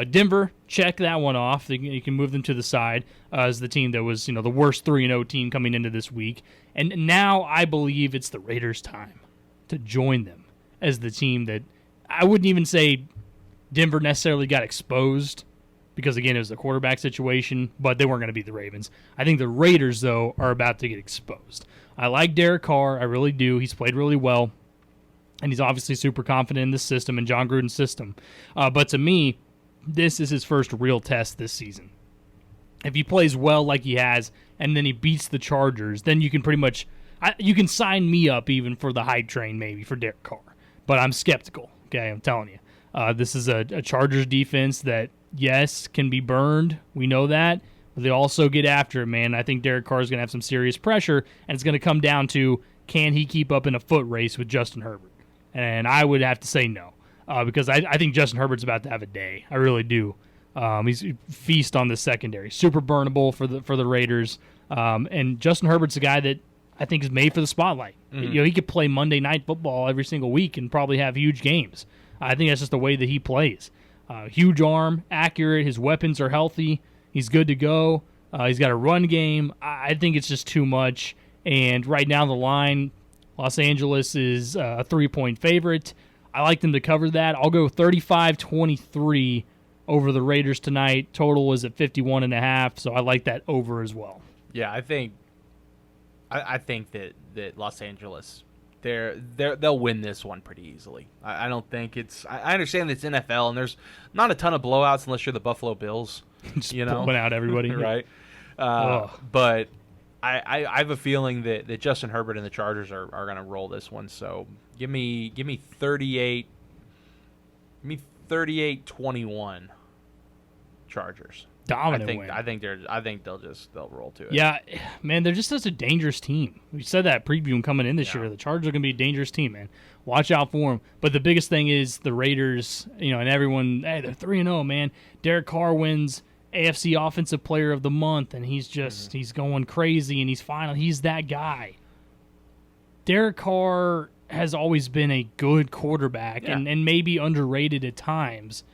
Denver, check that one off. You can move them to the side as the team that was the worst 3-0 team coming into this week. And now I believe it's the Raiders' time to join them as the team that I wouldn't even say Denver necessarily got exposed, because, again, it was the quarterback situation, but they weren't going to beat the Ravens. I think the Raiders, though, are about to get exposed. I like Derek Carr. I really do. He's played really well, and he's obviously super confident in this system and John Gruden's system. But to me, this is his first real test this season. If he plays well like he has, and then he beats the Chargers, then you can pretty much you can sign me up even for the hype train maybe for Derek Carr. But I'm skeptical, okay? I'm telling you. This is a Chargers defense that, yes, can be burned. We know that. But they also get after it, man. I think Derek Carr is going to have some serious pressure, and it's going to come down to, can he keep up in a foot race with Justin Herbert? And I would have to say no, because I think Justin Herbert's about to have a day. I really do. He's feast on the secondary. Super burnable for the Raiders. And Justin Herbert's a guy that I think is made for the spotlight. Mm-hmm. He could play Monday Night Football every single week and probably have huge games. I think that's just the way that he plays. Huge arm, accurate. His weapons are healthy. He's good to go. He's got a run game. I think it's just too much. And right now the line, Los Angeles is a 3-point favorite. I like them to cover that. I'll go 35-23 over the Raiders tonight. Total is at 51.5, so I like that over as well. Yeah, I think that Los Angeles, they'll win this one pretty easily. I don't think it's. I understand it's NFL and there's not a ton of blowouts unless you're the Buffalo Bills. Just blowing out everybody, right? But I have a feeling that Justin Herbert and the Chargers are going to roll this one. So give me 38. Give me 38-21 Chargers. Dominant win. I think they'll roll to it. Yeah, man, they're just such a dangerous team. We said that previewing coming in this year. The Chargers are going to be a dangerous team, man. Watch out for them. But the biggest thing is the Raiders, and everyone, hey, they're 3-0, man. Derek Carr wins AFC Offensive Player of the Month, and he's just he's going crazy, and he's that guy. Derek Carr has always been a good quarterback and maybe underrated at times,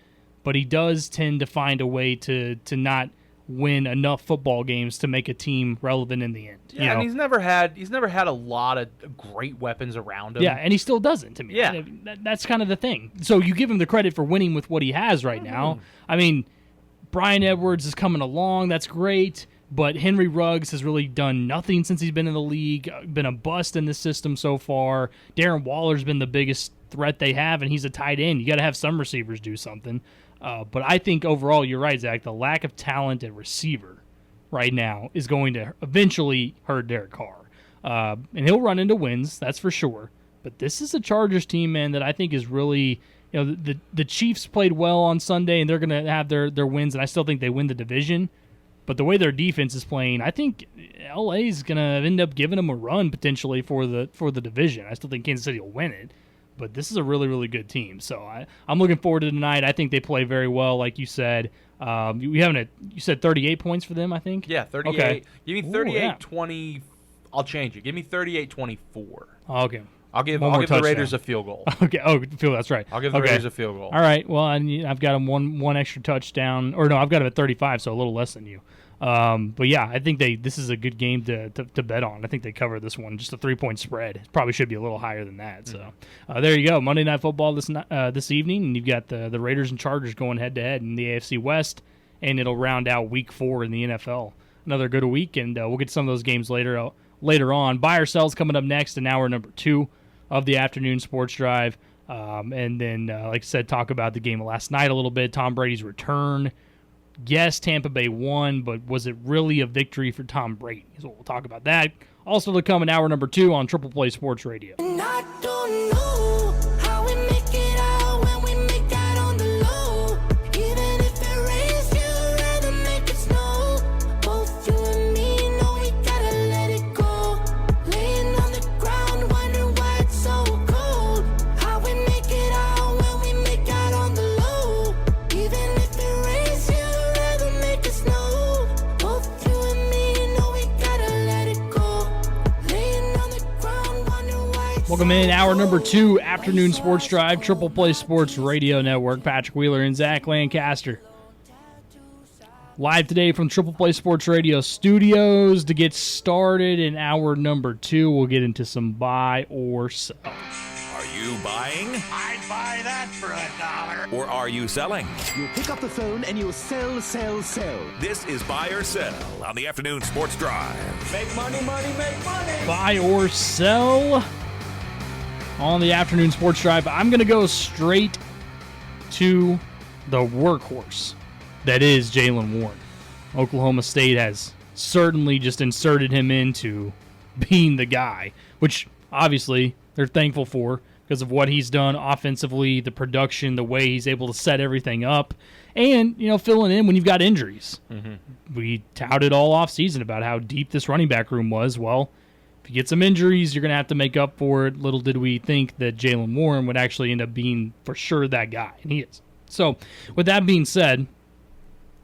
but he does tend to find a way to not win enough football games to make a team relevant in the end. Yeah, and he's never had a lot of great weapons around him. Yeah, and he still doesn't to me. Yeah. That's kind of the thing. So you give him the credit for winning with what he has right now. I mean, Brian Edwards is coming along. That's great. But Henry Ruggs has really done nothing since he's been in the league, been a bust in the system so far. Darren Waller's been the biggest threat they have, and he's a tight end. You got to have some receivers do something. But I think overall, you're right, Zach, the lack of talent at receiver right now is going to eventually hurt Derek Carr. And he'll run into wins, that's for sure. But this is a Chargers team, man, that I think is really, the Chiefs played well on Sunday, and they're going to have their wins, and I still think they win the division. But the way their defense is playing, I think LA is going to end up giving them a run potentially for the division. I still think Kansas City will win it. But this is a really, really good team. So I'm looking forward to tonight. I think they play very well, like you said. You said 38 points for them, I think? Yeah, 38. Okay. Give me 38-20. I'll change it. Give me 38-24. Okay. I'll give the Raiders a field goal. Okay. Oh, that's right. I'll give the Raiders a field goal. All right. Well, I've got them one extra touchdown. Or no, I've got them at 35, so a little less than you. But yeah, I think this is a good game to bet on. I think they cover this one. Just a 3-point spread. It probably should be a little higher than that. So there you go. Monday Night Football this evening, and you've got the Raiders and Chargers going head to head in the AFC West, and it'll round out Week 4 in the NFL. Another good week, and we'll get to some of those games later on. Buy or sells coming up next in hour number 2 of the afternoon sports drive, and then like I said, talk about the game of last night a little bit. Tom Brady's return. Yes, Tampa Bay won, but was it really a victory for Tom Brady? So we'll talk about that. Also to come in hour number 2 on Triple Play Sports Radio. And I don't know how we make it out when we make that on the low. Even if it rains, you'd rather make it snow. Both you and me know we gotta let it go. Laying on the ground, wondering why it's so cold. How we make it out when we make out on the low. Even if it rains, you'd rather make it snow. Both you and me know we gotta let it go. Laying on the ground, wondering why it's Welcome in hour number 2, afternoon sports drive, Triple Play Sports Radio Network. Patrick Wheeler and Zach Lancaster. Live today from Triple Play Sports Radio studios. To get started in hour number 2, we'll get into some buy or sell. Are you buying? I'd buy that for $1. Or are you selling? You pick up the phone and you sell. This is Buy or Sell on the afternoon sports drive. Make money, make money. Buy or sell on the afternoon sports drive. I'm going to go straight to the workhorse that is Jaylen Warren. Oklahoma State has certainly just inserted him into being the guy, which obviously they're thankful for because of what he's done offensively, the production, the way he's able to set everything up, and filling in when you've got injuries. We touted all off season about how deep this running back room was. Well, if you get some injuries, you're going to have to make up for it. Little did we think that Jaylen Warren would actually end up being for sure that guy, and he is. So with that being said,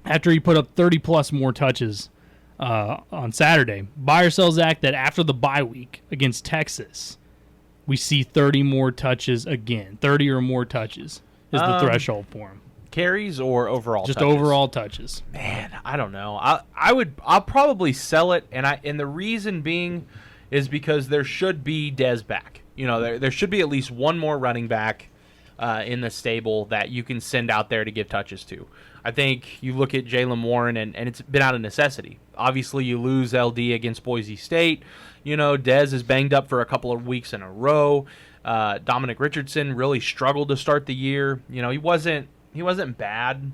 after he put up 30-plus more touches on Saturday, buy or sell, Zach, that after the bye week against Texas, we see 30 more touches again. 30 or more touches is the threshold for him. Carries or overall Just touches? overall touches. Man, I don't know. I'll probably sell it, and the reason being is because there should be Dez back. There should be at least one more running back in the stable that you can send out there to give touches to. I think you look at Jaylen Warren, and it's been out of necessity. Obviously, you lose LD against Boise State. Dez is banged up for a couple of weeks in a row. Dominic Richardson really struggled to start the year. He wasn't bad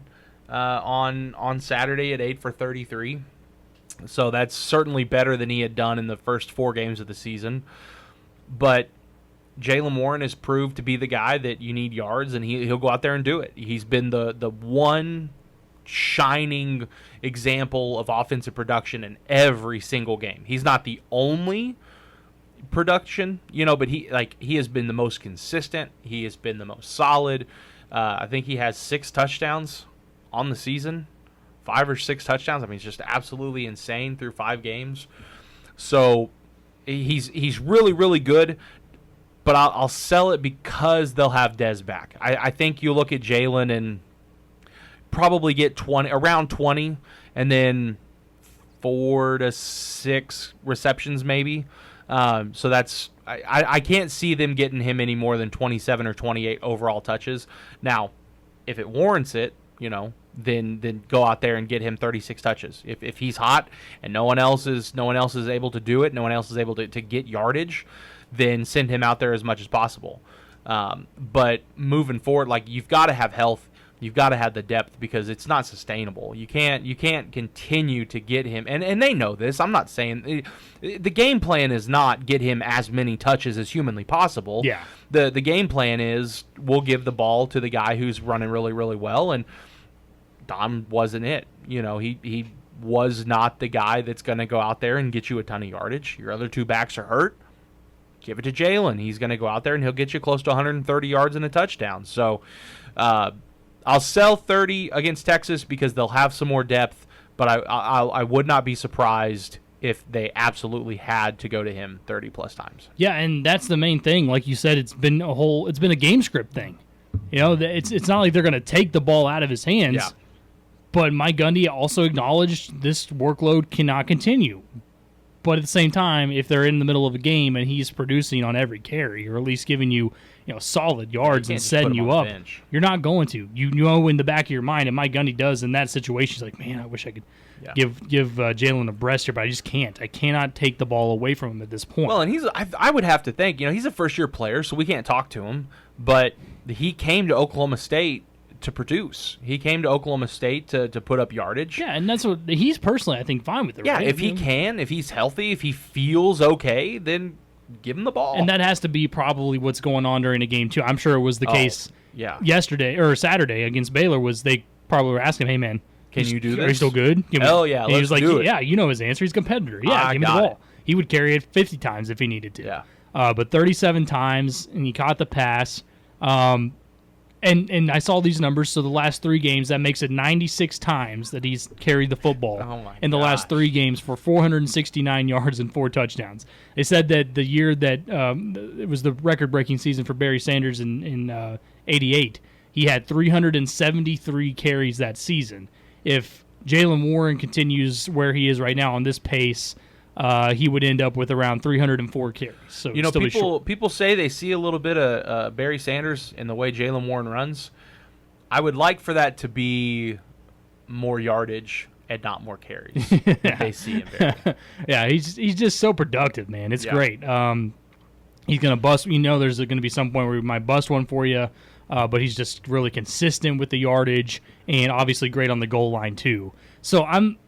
on Saturday at 8 for 33. So that's certainly better than he had done in the first 4 games of the season. But Jaylen Warren has proved to be the guy that you need yards, and he'll go out there and do it. He's been the one shining example of offensive production in every single game. He's not the only production, but he has been the most consistent. He has been the most solid. I think he has 6 touchdowns on the season, 5 or 6 touchdowns. I mean, it's just absolutely insane through 5 games. So he's really, really good. But I'll sell it because they'll have Dez back. I think you look at Jaylen and probably get around 20, and then 4 to 6 receptions maybe. So that's I can't see them getting him any more than 27 or 28 overall touches. Now, if it warrants it, then go out there and get him 36 touches. If he's hot and no one else is able to do it, no one else is able to get yardage, then send him out there as much as possible. But moving forward, you've got to have health, you've got to have the depth, because it's not sustainable. You can't continue to get him, and they know this. I'm not saying the game plan is not get him as many touches as humanly possible. Yeah. The game plan is we'll give the ball to the guy who's running really, really well, and Dom wasn't it. He was not the guy that's going to go out there and get you a ton of yardage. Your other 2 backs are hurt. Give it to Jaylen. He's going to go out there and he'll get you close to 130 yards and a touchdown. So I'll sell 30 against Texas because they'll have some more depth, but I would not be surprised if they absolutely had to go to him 30 plus times. Yeah, and that's the main thing. Like you said, it's been a game script thing. It's not like they're going to take the ball out of his hands. Yeah. But Mike Gundy also acknowledged this workload cannot continue. But at the same time, if they're in the middle of a game and he's producing on every carry, or at least giving you, solid yards and setting you up, you're not going to. You know in the back of your mind, and Mike Gundy does in that situation, he's like, man, I wish I could give Jaylen a breast here, but I just can't. I cannot take the ball away from him at this point. Well, and I would have to think, he's a first-year player, so we can't talk to him, but he came to Oklahoma State to produce. He came to Oklahoma State to put up yardage. Yeah, and that's what he's personally, I think, fine with it. Yeah, right? if he's healthy, if he feels okay, then give him the ball. And that has to be probably what's going on during a game too. I'm sure it was the case yesterday or Saturday against Baylor. Was they probably were asking, "Hey man, can you do this? Are you still good?" Hell yeah, and he was like, do it. "Yeah, you know his answer. He's a competitor. Yeah, give me the ball." He would carry it 50 times if he needed to. Yeah. But 37 times, and he caught the pass. And I saw these numbers, so the last 3 games, that makes it 96 times that he's carried the football in the last 3 games for 469 yards and 4 touchdowns. They said that the year that it was the record-breaking season for Barry Sanders in 88, he had 373 carries that season. If Jaylen Warren continues where he is right now on this pace, he would end up with around 304 carries. So people say they see a little bit of Barry Sanders in the way Jaylen Warren runs. I would like for that to be more yardage and not more carries that they see in Barry. Yeah, he's just so productive, man. It's great. He's going to bust. There's going to be some point where he might bust one for you, but he's just really consistent with the yardage and obviously great on the goal line too. So I'm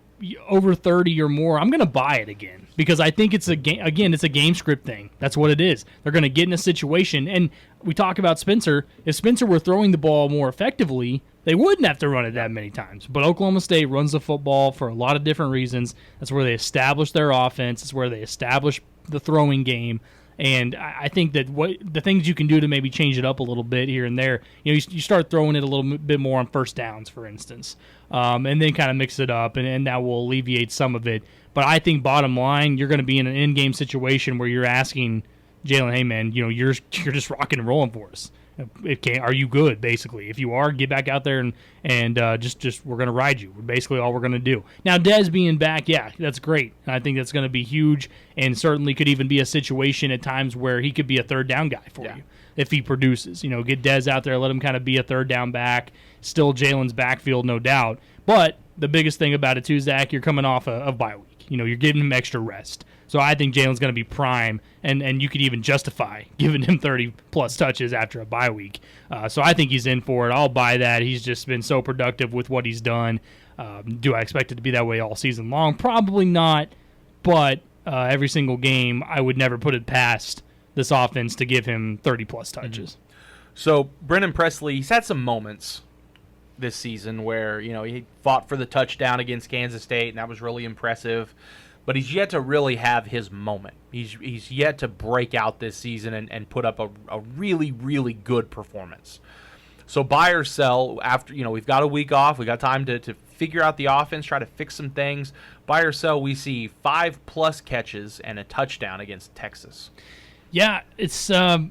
over 30 or more, I'm going to buy it again because I think it's a game script thing. That's what it is. They're going to get in a situation, and we talk about Spencer. If Spencer were throwing the ball more effectively, they wouldn't have to run it that many times. But Oklahoma State runs the football for a lot of different reasons. That's where they establish their offense. It's where they establish the throwing game. And I think that the things you can do to maybe change it up a little bit here and there, you start throwing it a little bit more on first downs, for instance, and then kind of mix it up, and that will alleviate some of it. But I think bottom line, you're going to be in an in-game situation where you're asking Jaylen, hey man, you're just rocking and rolling for us. Are you good? Basically, if you are, get back out there and just we're gonna ride you. Basically, all we're gonna do. Now, Dez being back, yeah, that's great. And I think that's gonna be huge, and certainly could even be a situation at times where he could be a third down guy for you if he produces. Get Dez out there, let him kind of be a third down back. Still Jalen's backfield, no doubt. But the biggest thing about it too, Zach, you're coming off a bye week. You're giving him extra rest. So I think Jalen's going to be prime, and you could even justify giving him 30-plus touches after a bye week. So I think he's in for it. I'll buy that. He's just been so productive with what he's done. Do I expect it to be that way all season long? Probably not, but every single game, I would never put it past this offense to give him 30-plus touches. Mm-hmm. So Brennan Presley, he's had some moments this season where, he fought for the touchdown against Kansas State, and that was really impressive. But he's yet to really have his moment. He's yet to break out this season and put up a really, really good performance. So buy or sell after, we've got a week off. We got time to figure out the offense, try to fix some things. Buy or sell, we see 5+ catches and a touchdown against Texas. Yeah, it's I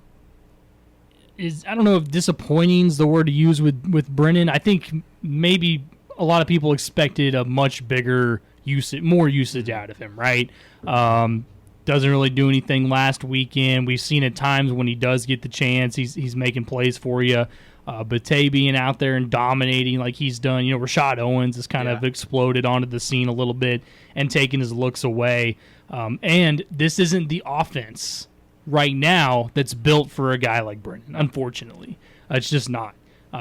don't know if disappointing is the word to use with Brennan. I think maybe a lot of people expected a much bigger more usage out of him, right? Doesn't really do anything last weekend. We've seen at times when he does get the chance, he's making plays for you. But Tay being out there and dominating like he's done, Rashad Owens has kind of exploded onto the scene a little bit and taken his looks away. And this isn't the offense right now that's built for a guy like Brennan, unfortunately. It's just not.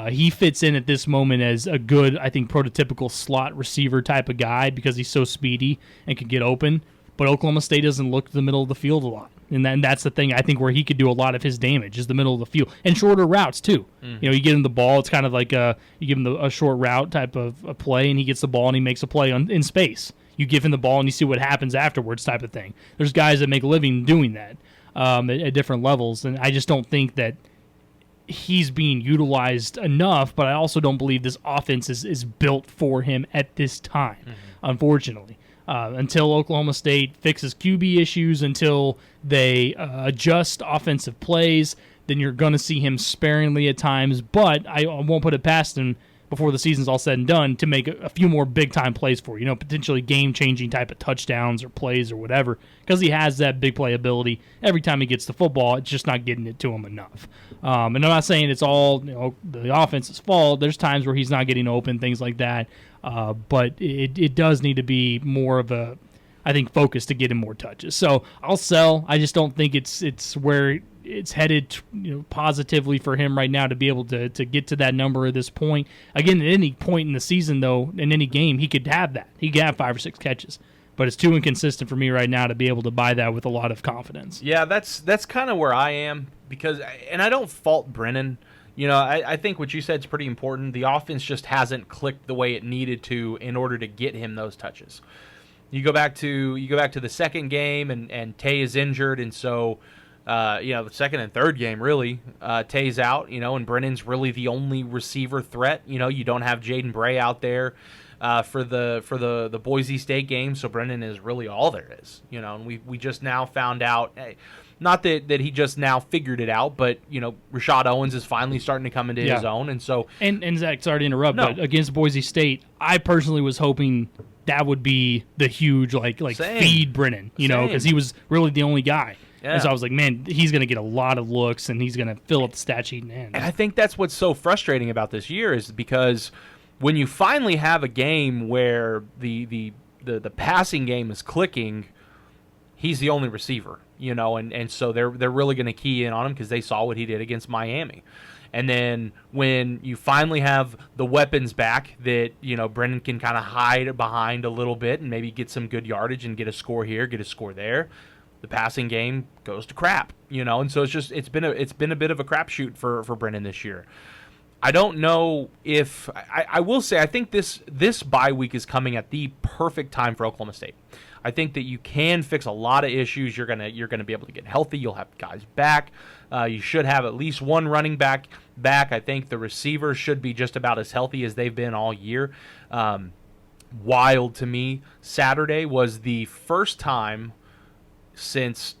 He fits in at this moment as a good, I think, prototypical slot receiver type of guy because he's so speedy and can get open. But Oklahoma State doesn't look to the middle of the field a lot. And that's the thing, I think, where he could do a lot of his damage is the middle of the field. And shorter routes, too. You get him the ball, it's kind of like you give him a short route type of a play, and he gets the ball and he makes a play in space. You give him the ball and you see what happens afterwards type of thing. There's guys that make a living doing that at different levels. And I just don't think that he's being utilized enough, but I also don't believe this offense is built for him at this time, unfortunately. Until Oklahoma State fixes QB issues, until they adjust offensive plays, then you're going to see him sparingly at times, but I won't put it past him before the season's all said and done to make a few more big-time plays for you, potentially game-changing type of touchdowns or plays or whatever, because he has that big play ability. Every time he gets the football, it's just not getting it to him enough. And I'm not saying it's all the offense's fault. There's times where he's not getting open, things like that, but it does need to be more of a, I think, focus to get him more touches. So I'll sell. I just don't think it's where it's headed positively for him right now to be able to get to that number at this point. Again, at any point in the season, though, in any game, he could have that. He could have 5 or 6 catches. But it's too inconsistent for me right now to be able to buy that with a lot of confidence. Yeah, that's kind of where I am because, and I don't fault Brennan. I think what you said is pretty important. The offense just hasn't clicked the way it needed to in order to get him those touches. You go back to the second game, and Tay is injured, and so the second and third game really, Tay's out, and Brennan's really the only receiver threat. You don't have Jaden Bray out there for the Boise State game, so Brennan is really all there is. And we just now found out. Hey, not that he just now figured it out, but Rashad Owens is finally starting to come into his own, and so and Zach, sorry to interrupt, but against Boise State, I personally was hoping that would be the huge like feed Brennan, because he was really the only guy. Yeah. And so I was like, man, he's going to get a lot of looks, and he's going to fill up the stat sheet in the end. And I think that's what's so frustrating about this year is because when you finally have a game where the passing game is clicking, he's the only receiver, and so they're really going to key in on him because they saw what he did against Miami. And then when you finally have the weapons back that, Brennan can kind of hide behind a little bit and maybe get some good yardage and get a score here, get a score there, the passing game goes to crap, and so it's been a bit of a crapshoot for Brennan this year. I don't know if I will say I think this bye week is coming at the perfect time for Oklahoma State. I think that you can fix a lot of issues. You're gonna be able to get healthy. You'll have guys back. You should have at least one running back. I think the receivers should be just about as healthy as they've been all year. Wild to me, Saturday was the first time since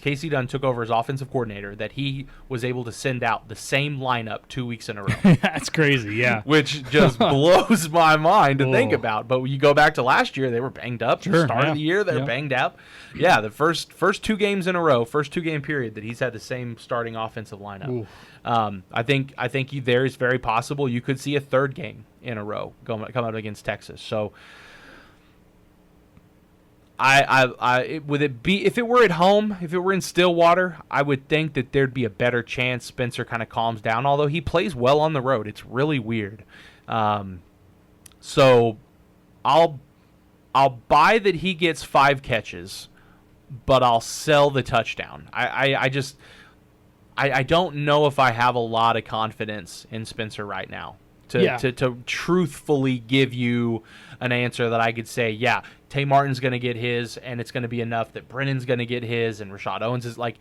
Casey Dunn took over as offensive coordinator that he was able to send out the same lineup 2 weeks in a row. That's crazy, yeah. Which just blows my mind to think Whoa. about. But when you go back to last year, they were banged up. Sure, Start yeah. of the year, they were banged up. Yeah, the first 2 games in a row, first 2 game period that he's had the same starting offensive lineup. I think there is very possible you could see a 3rd game in a row come up against Texas. So would it be, if it were at home, if it were in Stillwater, I would think that there'd be a better chance Spencer kind of calms down. Although he plays well on the road, it's really weird. So I'll buy that he gets 5 catches, but I'll sell the touchdown. I don't know if I have a lot of confidence in Spencer right now to truthfully give you an answer that I could say, yeah, Tay Martin's going to get his, and it's going to be enough that Brennan's going to get his, and Rashad Owens is like,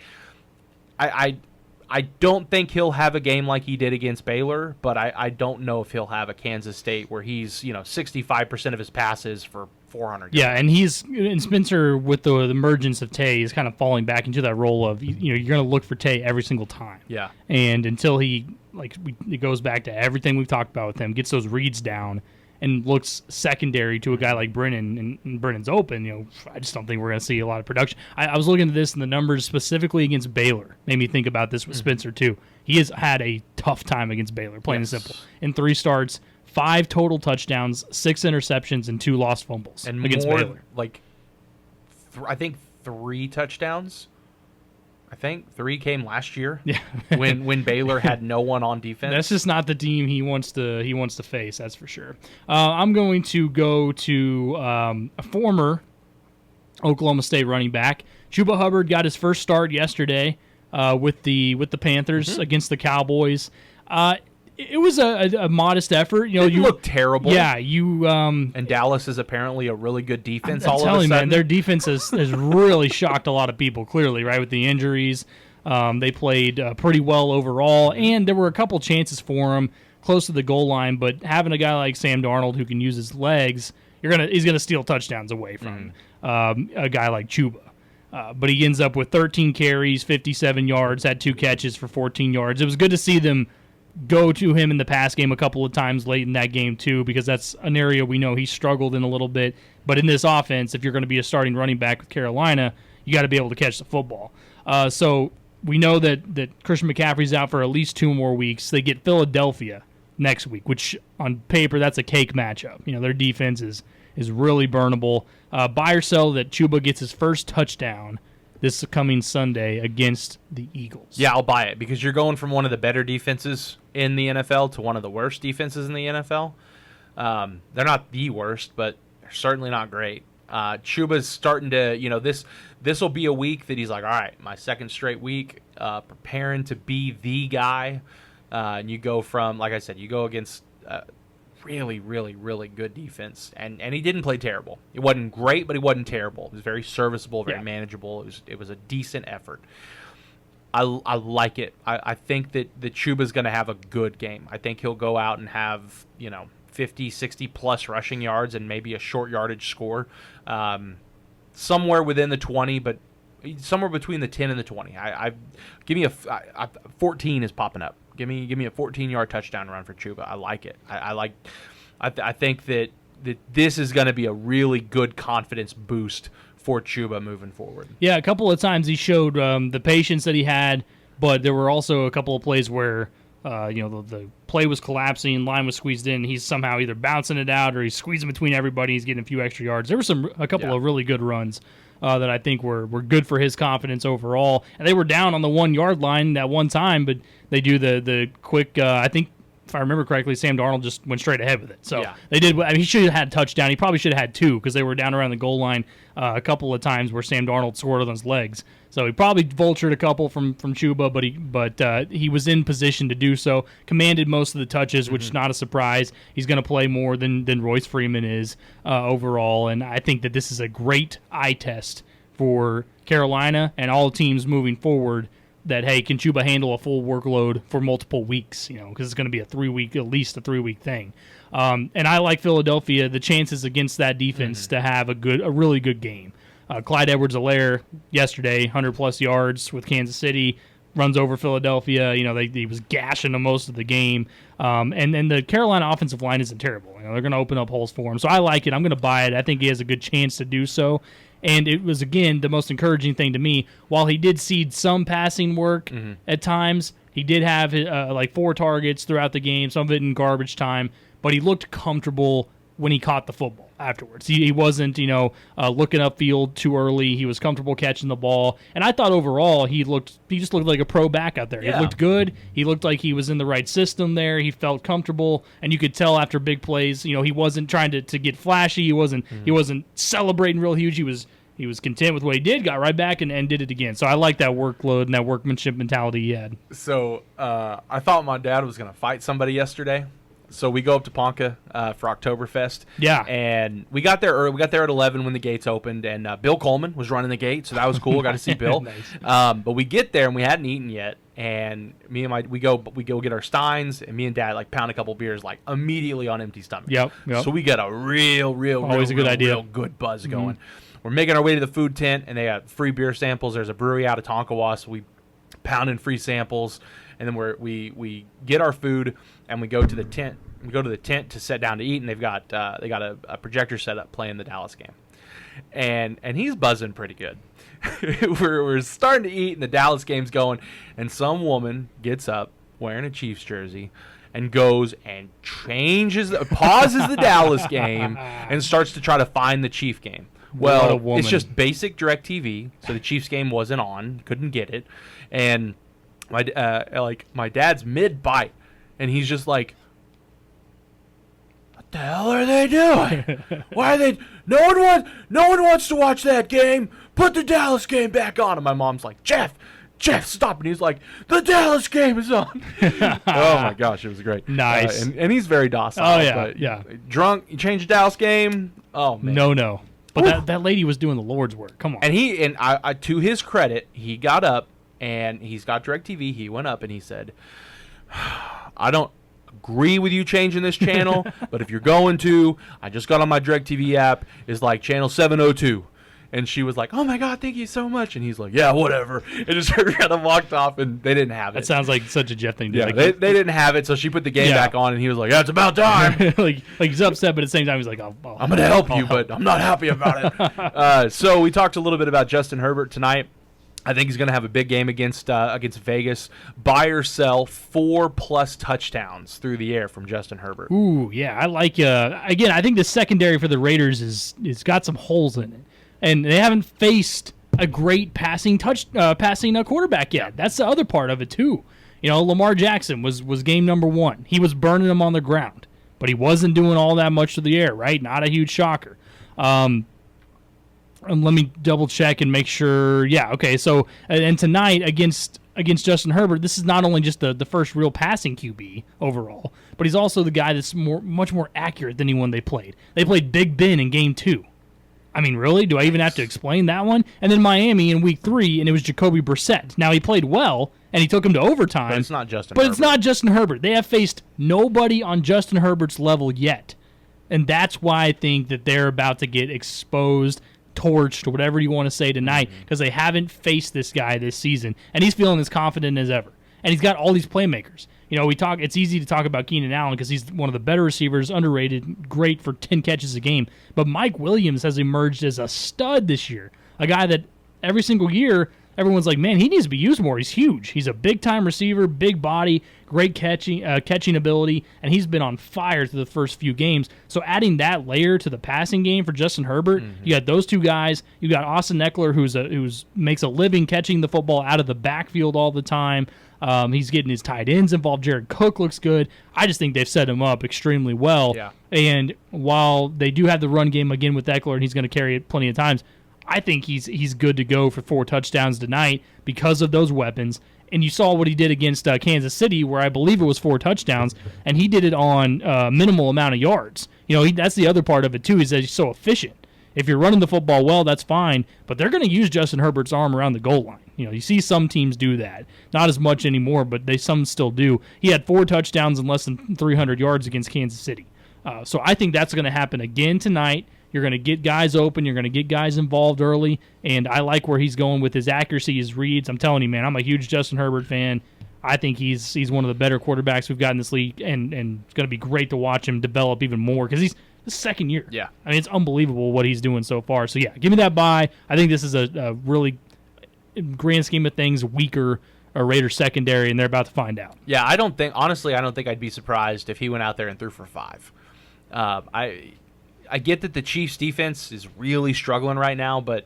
I don't think he'll have a game like he did against Baylor, but I don't know if he'll have a Kansas State where he's 65% of his passes for 400 yards. Yeah, and Spencer, with the emergence of Tay, is kind of falling back into that role of, you're going to look for Tay every single time. Yeah. And until he, it goes back to everything we've talked about with him, gets those reads down and looks secondary to a guy like Brennan, and Brennan's open, I just don't think we're going to see a lot of production. I was looking at this, and the numbers specifically against Baylor made me think about this with Spencer, too. He has had a tough time against Baylor, plain and simple. In 3 starts, 5 total touchdowns, 6 interceptions, and 2 lost fumbles against Baylor. I think 3 touchdowns. I think 3 came last year. Yeah. when Baylor had no one on defense. That's just not the team he wants to face. That's for sure. I'm going to go to a former Oklahoma State running back. Chuba Hubbard got his first start yesterday with the Panthers against the Cowboys. It was a modest effort. You look terrible. Yeah, and Dallas is apparently a really good defense. I'm all of a telling you, sudden, man, their defense has really shocked a lot of people. Clearly, right, with the injuries, they played pretty well overall, and there were a couple chances for them close to the goal line. But having a guy like Sam Darnold who can use his legs, he's gonna steal touchdowns away from a guy like Chuba. But he ends up with 13 carries, 57 yards, had 2 catches for 14 yards. It was good to see them go to him in the pass game a couple of times late in that game too, because that's an area we know he struggled in a little bit. But in this offense, if you're going to be a starting running back with Carolina, you got to be able to catch the football. So we know that Christian McCaffrey's out for at least 2 more weeks. They get Philadelphia next week, which on paper that's a cake matchup. Their defense is really burnable. Buy or sell that Chuba gets his first touchdown this coming Sunday against the Eagles. Yeah, I'll buy it, because you're going from one of the better defenses in the NFL to one of the worst defenses in the NFL. They're not the worst, but they're certainly not great. Chuba's starting to, this will be a week that he's like, all right, my 2nd straight week, preparing to be the guy. And you go from, like I said, you go against really, really, really good defense, and he didn't play terrible. It wasn't great, but he wasn't terrible. It was very serviceable, very manageable. It was a decent effort. I like it. I think that Chuba's going to have a good game. I think he'll go out and have 50, 60 plus rushing yards and maybe a short yardage score, somewhere within the 20, but somewhere between the 10 and the 20. Give me 14 is popping up. Give me a 14-yard touchdown run for Chuba. I like it. I think that this is going to be a really good confidence boost for Chuba moving forward. Yeah, a couple of times he showed the patience that he had, but there were also a couple of plays where the play was collapsing, line was squeezed in. He's somehow either bouncing it out or he's squeezing between everybody. He's getting a few extra yards. There were a couple of really good runs that I think were good for his confidence overall. And they were down on the 1 yard line that one time, but they do the quick. I think if I remember correctly, Sam Darnold just went straight ahead with it. So they did. I mean, he should have had a touchdown. He probably should have had 2 because they were down around the goal line a couple of times where Sam Darnold scored on his legs. So he probably vultured a couple from Chuba, but he was in position to do so. Commanded most of the touches, which is not a surprise. He's going to play more than Royce Freeman is overall, and I think that this is a great eye test for Carolina and all teams moving forward. That, hey, can Chuba handle a full workload for multiple weeks? Because it's going to be at least a 3-week thing. And I like Philadelphia. The chances against that defense to have a really good game. Clyde Edwards-Helaire yesterday, 100-plus yards with Kansas City, runs over Philadelphia. He was gashing them most of the game. And the Carolina offensive line isn't terrible. They're going to open up holes for him. So I like it. I'm going to buy it. I think he has a good chance to do so. And it was, again, the most encouraging thing to me. While he did cede some passing work at times, he did have 4 targets throughout the game, some of it in garbage time, but he looked comfortable when he caught the football afterwards. He wasn't, looking upfield too early. He was comfortable catching the ball. And I thought overall he just looked like a pro back out there. Yeah. He looked good. He looked like he was in the right system there. He felt comfortable. And you could tell after big plays, he wasn't trying to get flashy. He wasn't celebrating real huge. He was content with what he did, got right back and did it again. So I like that workload and that workmanship mentality he had. So I thought my dad was going to fight somebody yesterday. So we go up to Ponca for Oktoberfest. Yeah. And we got there early. We got there at 11 when the gates opened, and Bill Coleman was running the gate, so that was cool. Got to see Bill. Nice. But we get there, and we hadn't eaten yet. And we go get our Steins, and me and Dad pound a couple beers immediately on empty stomachs. Yep. So we got a real good buzz going. We're making our way to the food tent, and they got free beer samples. There's a brewery out of Tonkawa, so we pound in free samples. And then we get our food and we go to the tent. We go to the tent to sit down to eat, and they've got a projector set up playing the Dallas game, and he's buzzing pretty good. we're starting to eat, and the Dallas game's going, and some woman gets up wearing a Chiefs jersey and goes and pauses the Dallas game and starts to try to find the Chief game. Well, it's just basic DirecTV, so the Chiefs game wasn't on, couldn't get it, and my dad's mid-bite, and he's just like, what the hell are they doing? Why are they? No one wants to watch that game. Put the Dallas game back on. And my mom's like, Jeff, stop. And he's like, the Dallas game is on. Oh my gosh, it was great. Nice. And he's very docile. Oh yeah, but yeah. Drunk, you changed the Dallas game. Oh man. No. But that lady was doing the Lord's work. Come on. And I to his credit, he got up. And he's got DirecTV. He went up and he said, I don't agree with you changing this channel, but if you're going to, I just got on my DirecTV app. It's like channel 702. And she was like, oh, my God, thank you so much. And he's like, yeah, whatever. And just kind of walked off, and they didn't have it. That sounds like such a Jeff thing. Yeah, they didn't have it, so she put the game back on, and he was like, yeah, it's about time. like he's upset, but at the same time, he's like, I'm going to help you, but I'm not happy about it. So we talked a little bit about Justin Herbert tonight. I think he's going to have a big game against Vegas. Buy or sell 4+ touchdowns through the air from Justin Herbert. Ooh, yeah, I like. Again, I think the secondary for the Raiders is got some holes in it, and they haven't faced a great passing quarterback yet. That's the other part of it too. Lamar Jackson was game number 1. He was burning them on the ground, but he wasn't doing all that much to the air. Right, not a huge shocker. And let me double check and make sure. Yeah, okay. So, and tonight against Justin Herbert, this is not only just the first real passing QB overall, but he's also the guy that's much more accurate than anyone they played. They played Big Ben in Game 2. I mean, really? Do I even have to explain that one? And then Miami in Week 3, and it was Jacoby Brissett. Now, he played well, and he took him to overtime. But it's not Justin Herbert. But it's not Justin Herbert. They have faced nobody on Justin Herbert's level yet. And that's why I think that they're about to get exposed, torched, or whatever you want to say tonight, because they haven't faced this guy this season, and he's feeling as confident as ever. And he's got all these playmakers. It's easy to talk about Keenan Allen because he's one of the better receivers, underrated, great for 10 catches a game. But Mike Williams has emerged as a stud this year, a guy that every single year everyone's like, man, he needs to be used more. He's huge. He's a big-time receiver, big body, great catching ability, and he's been on fire through the first few games. So adding that layer to the passing game for Justin Herbert, you got those two guys. You got Austin Eckler, who's makes a living catching the football out of the backfield all the time. He's getting his tight ends involved. Jared Cook looks good. I just think they've set him up extremely well. Yeah. And while they do have the run game again with Eckler, and he's going to carry it plenty of times, I think he's good to go for 4 touchdowns tonight because of those weapons. And you saw what he did against Kansas City, where I believe it was 4 touchdowns, and he did it on minimal amount of yards. That's the other part of it, too, is that he's so efficient. If you're running the football well, that's fine, but they're going to use Justin Herbert's arm around the goal line. You see some teams do that. Not as much anymore, but some still do. He had 4 touchdowns and less than 300 yards against Kansas City. So I think that's going to happen again tonight. You're going to get guys open. You're going to get guys involved early. And I like where he's going with his accuracy, his reads. I'm telling you, man, I'm a huge Justin Herbert fan. I think he's one of the better quarterbacks we've got in this league, and it's going to be great to watch him develop even more because he's the second year. Yeah. I mean, it's unbelievable what he's doing so far. So, yeah, give me that bye. I think this is a really, grand scheme of things, weaker Raiders secondary, and they're about to find out. Yeah, I don't think I'd be surprised if he went out there and threw for 5. I get that the Chiefs' defense is really struggling right now, but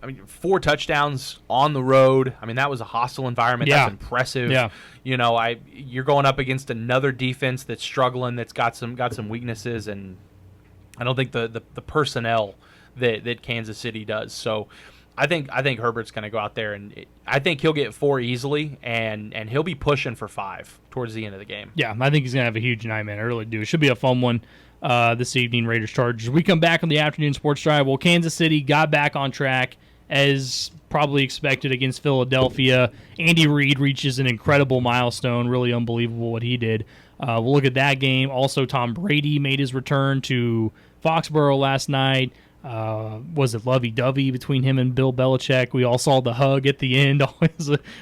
I mean, 4 touchdowns on the road. I mean, that was a hostile environment. Yeah. That's impressive. Yeah. You know, you're going up against another defense that's struggling, that's got some weaknesses, and I don't think the personnel that Kansas City does. So I think Herbert's going to go out there, and I think he'll get 4 easily, and he'll be pushing for 5 towards the end of the game. Yeah, I think he's going to have a huge night, man. I really do. It should be a fun one this evening, Raiders-Chargers. We come back on the afternoon sports drive. Well, Kansas City got back on track as probably expected against Philadelphia. Andy Reid reaches an incredible milestone. Really unbelievable what he did. We'll look at that game. Also, Tom Brady made his return to Foxborough last night. Was it lovey-dovey between him and Bill Belichick? We all saw the hug at the end.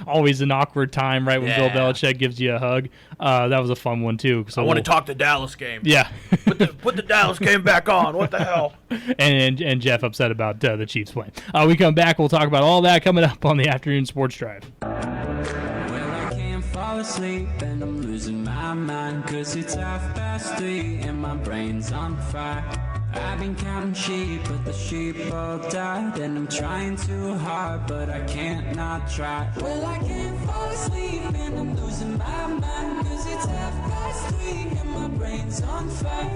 Always an awkward time, right, when Bill Belichick gives you a hug. That was a fun one, too. So I want to talk the Dallas game. Yeah. Put the Dallas game back on. What the hell? and Jeff upset about the Chiefs playing. We come back. We'll talk about all that coming up on the afternoon sports drive. Well, I can't fall asleep and I'm losing my mind 'cause it's 3:30 and my brain's on fire. I've been counting sheep, but the sheep all died, and I'm trying too hard, but I can't not try. Well, I can't fall asleep and I'm losing my mind 'cause it's 3:30 and my brain's on fire.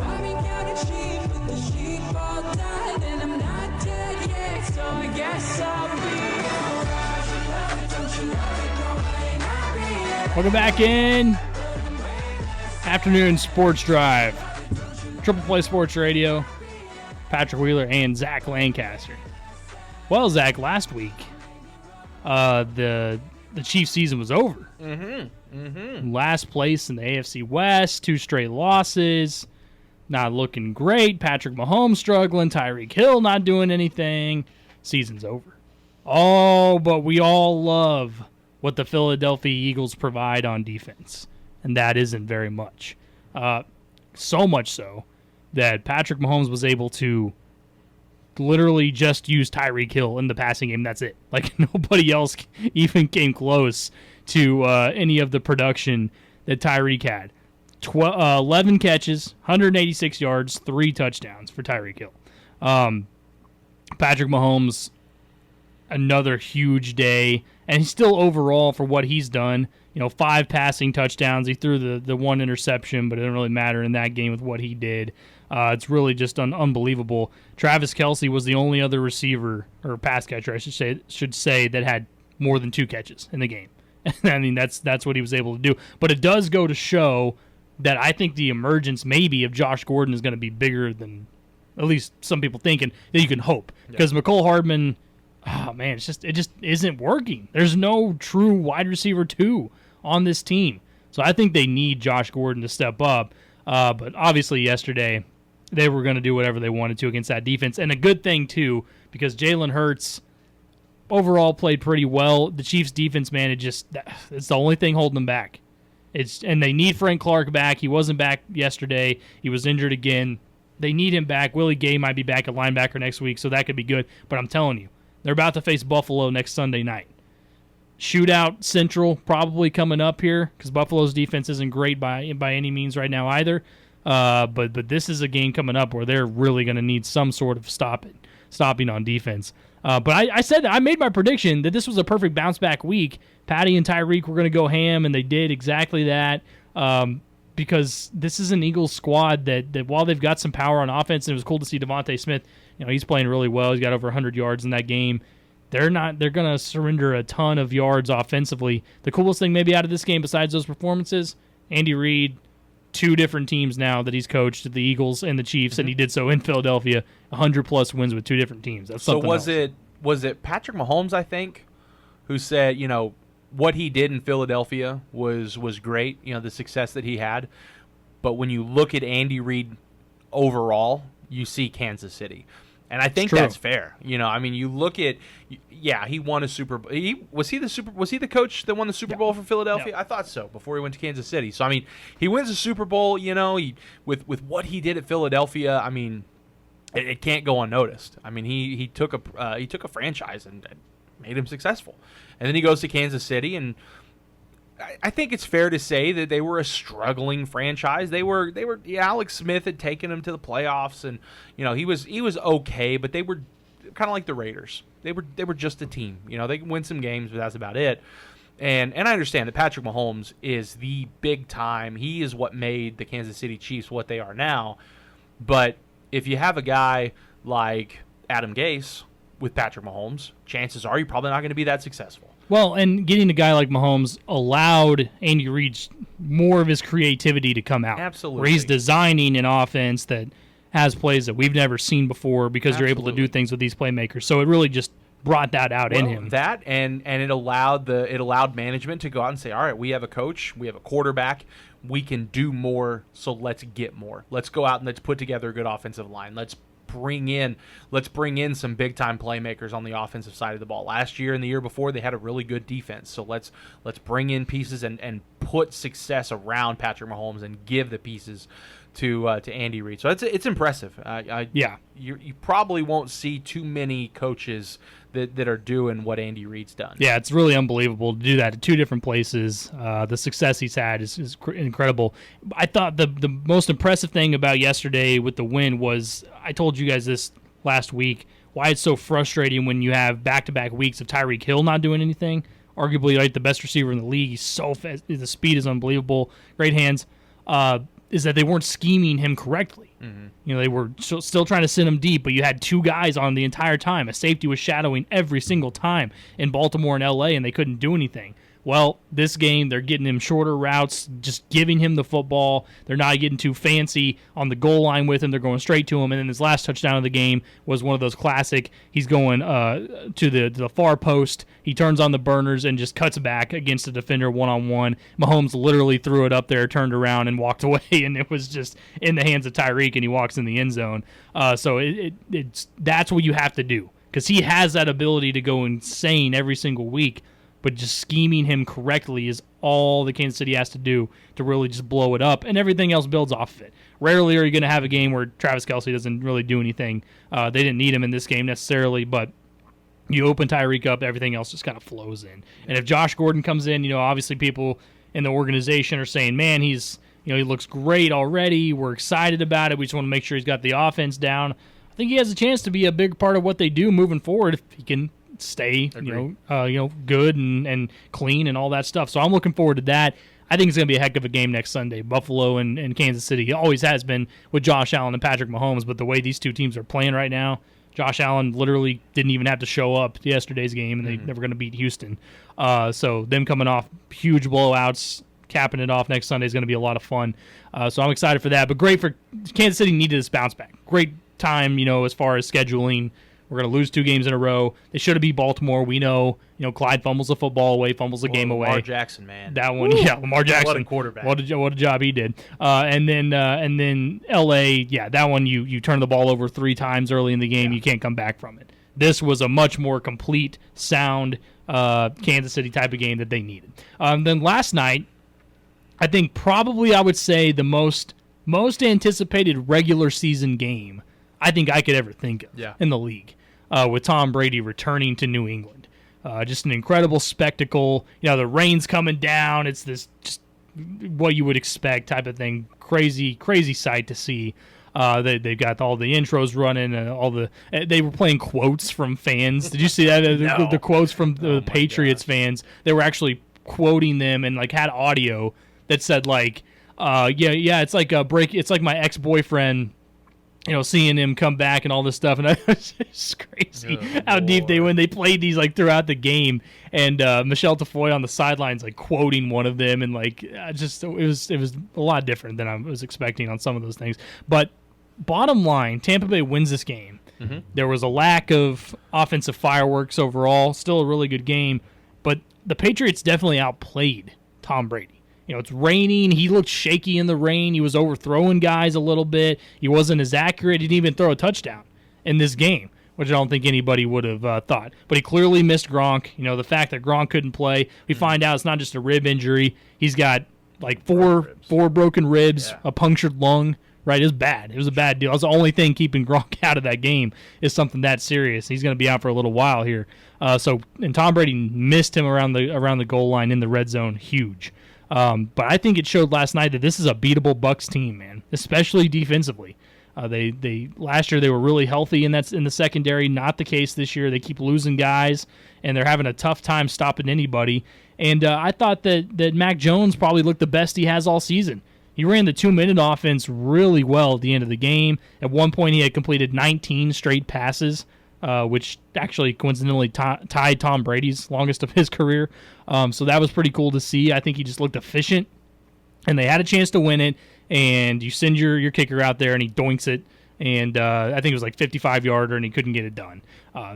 I've been counting sheep, but the sheep all died, and I'm not dead yet, so I guess I'll be alright. You love it, don't you love it? No, I ain't happy yet. Welcome back in. Afternoon Sports Drive. Triple Play Sports Radio. Patrick Wheeler and Zach Lancaster. Well, Zach, last week, the Chiefs season was over. Last place in the AFC West, 2 straight losses. Not looking great. Patrick Mahomes struggling. Tyreek Hill not doing anything. Season's over. Oh, but we all love what the Philadelphia Eagles provide on defense. And that isn't very much. So much so that Patrick Mahomes was able to literally just use Tyreek Hill in the passing game. That's it. Like, nobody else even came close to any of the production that Tyreek had. 11 catches, 186 yards, 3 touchdowns for Tyreek Hill. Patrick Mahomes, another huge day. And he's still overall, for what he's done, 5 passing touchdowns. He threw the 1 interception, but it didn't really matter in that game with what he did. It's really just unbelievable. Travis Kelce was the only other receiver, or pass catcher, I should say, that had more than 2 catches in the game. I mean, that's what he was able to do. But it does go to show that I think the emergence maybe of Josh Gordon is going to be bigger than at least some people think, and that you can hope. Because McCole Hardman, oh man, it just isn't working. There's no true wide receiver 2 on this team. So I think they need Josh Gordon to step up. But obviously yesterday they were going to do whatever they wanted to against that defense. And a good thing, too, because Jalen Hurts overall played pretty well. The Chiefs' defense, man, it's the only thing holding them back. And they need Frank Clark back. He wasn't back yesterday. He was injured again. They need him back. Willie Gay might be back at linebacker next week, so that could be good. But I'm telling you, they're about to face Buffalo next Sunday night. Shootout Central probably coming up here because Buffalo's defense isn't great by any means right now either. But this is a game coming up where they're really going to need some sort of stopping on defense. But I said I made my prediction that this was a perfect bounce back week. Patty and Tyreek were going to go ham, and they did exactly that. Because this is an Eagles squad that while they've got some power on offense, and it was cool to see Devontae Smith. He's playing really well. He's got over 100 yards in that game. They're going to surrender a ton of yards offensively. The coolest thing maybe out of this game, besides those performances, Andy Reid, 2 different teams now that he's coached, the Eagles and the Chiefs, and he did so in Philadelphia. 100+ wins with 2 different teams. That's something. So was it Patrick Mahomes, I think, who said, what he did in Philadelphia was great, the success that he had. But when you look at Andy Reid overall, you see Kansas City. And I think True. that's fair. You know, I mean, you look at, he won a Super Bowl. Was he the coach that won the Super Bowl for Philadelphia? Yeah. I thought so before he went to Kansas City. So I mean, he wins a Super Bowl. You know, with what he did at Philadelphia. I mean, it can't go unnoticed. I mean, he took a franchise and made him successful, and then he goes to Kansas City and. I think it's fair to say that they were a struggling franchise. They were. Alex Smith had taken them to the playoffs, and you know he was okay, but they were kind of like the Raiders. They were just a team. You know, they can win some games, but that's about it. And I understand that Patrick Mahomes is the big time. He is what made the Kansas City Chiefs what they are now. But if you have a guy like Adam Gase with Patrick Mahomes, chances are you're probably not going to be that successful. Well, and getting a guy like Mahomes allowed Andy Reid more of his creativity to come out. Absolutely. Where he's designing an offense that has plays that we've never seen before because you're able to do things with these playmakers. So it really just brought that out in him. That and it allowed management to go out and say, all right, we have a coach, we have a quarterback, we can do more, so let's get more. Let's go out and let's put together a good offensive line. Let's bring in some big time playmakers on the offensive side of the ball. Last year and the year before, they had a really good defense. So let's bring in pieces and put success around Patrick Mahomes and give the pieces to Andy Reid. So it's impressive. You probably won't see too many coaches that are doing what Andy Reid's done. Yeah, it's really unbelievable to do that at two different places. The success he's had is incredible. I thought the most impressive thing about yesterday with the win was, I told you guys this last week, why it's so frustrating when you have back-to-back weeks of Tyreek Hill not doing anything. Arguably the best receiver in the league. He's so fast. The speed is unbelievable. Great hands. Is that they weren't scheming him correctly. Mm-hmm. You know, they were still trying to send him deep, but you had two guys on the entire time. A safety was shadowing every single time in Baltimore and L.A., and they couldn't do anything. Well, this game, they're getting him shorter routes, just giving him the football. They're not getting too fancy on the goal line with him. They're going straight to him. And then his last touchdown of the game was one of those classic. He's going to the far post. He turns on the burners and just cuts back against the defender one-on-one. Mahomes literally threw it up there, turned around, and walked away. And it was just in the hands of Tyreek, and he walks in the end zone. So that's what you have to do, because he has that ability to go insane every single week. But just scheming him correctly is all the Kansas City has to do to really just blow it up, and everything else builds off of it. Rarely are you going to have a game where Travis Kelce doesn't really do anything. They didn't need him in this game necessarily, but you open Tyreek up, everything else just kind of flows in. And if Josh Gordon comes in, obviously people in the organization are saying, man, he looks great already. We're excited about it. We just want to make sure he's got the offense down. I think he has a chance to be a big part of what they do moving forward if he can stay, good and clean and all that stuff. So I'm looking forward to that. I think it's going to be a heck of a game next Sunday. Buffalo and Kansas City. It always has been with Josh Allen and Patrick Mahomes, but the way these two teams are playing right now, Josh Allen literally didn't even have to show up to yesterday's game, and they were going to beat Houston. So them coming off huge blowouts, capping it off next Sunday is going to be a lot of fun. So I'm excited for that. But great for Kansas City, needed this bounce back. Great time, as far as scheduling. We're going to lose 2 games in a row. They should have beat Baltimore. We know, Clyde fumbles the football away, fumbles the game away. Lamar Jackson, man. That one, Lamar Jackson. What a quarterback. What a job he did. And then L.A., that one you turn the ball over 3 times early in the game. You can't come back from it. This was a much more complete, sound Kansas City type of game that they needed. Then last night, I think probably I would say the most anticipated regular season game I think I could ever think of in the league, with Tom Brady returning to New England. Just an incredible spectacle. The rain's coming down. It's this just what you would expect type of thing. Crazy sight to see. They've got all the intros running and they were playing quotes from fans. Did you see that? No. The quotes from the Patriots fans. They were actually quoting them and had audio that said it's like a break. It's like my ex-boyfriend. Seeing him come back and all this stuff, and it's just crazy how deep they went. They played these throughout the game, and Michelle Tafoy on the sidelines quoting one of them, and it was a lot different than I was expecting on some of those things. But bottom line, Tampa Bay wins this game. Mm-hmm. There was a lack of offensive fireworks overall. Still a really good game, but the Patriots definitely outplayed Tom Brady. it's raining. He looked shaky in the rain. He was overthrowing guys a little bit. He wasn't as accurate. He didn't even throw a touchdown in this game, which I don't think anybody would have thought. But he clearly missed Gronk. The fact that Gronk couldn't play, we find out it's not just a rib injury. He's got like four broken ribs, a punctured lung. Right, it was bad. It was a bad deal. That's the only thing keeping Gronk out of that game is something that serious. He's going to be out for a little while here. And Tom Brady missed him around the goal line in the red zone, huge. But I think it showed last night that this is a beatable Bucs team, man, especially defensively. They last year they were really healthy, and that's in the secondary. Not the case this year. They keep losing guys, and they're having a tough time stopping anybody. And I thought that Mac Jones probably looked the best he has all season. He ran the 2-minute offense really well at the end of the game. At one point, he had completed 19 straight passes, which actually coincidentally tied Tom Brady's longest of his career. So that was pretty cool to see. I think he just looked efficient, and they had a chance to win it. And you send your kicker out there, and he doinks it. And I think it was like 55-yarder, and he couldn't get it done.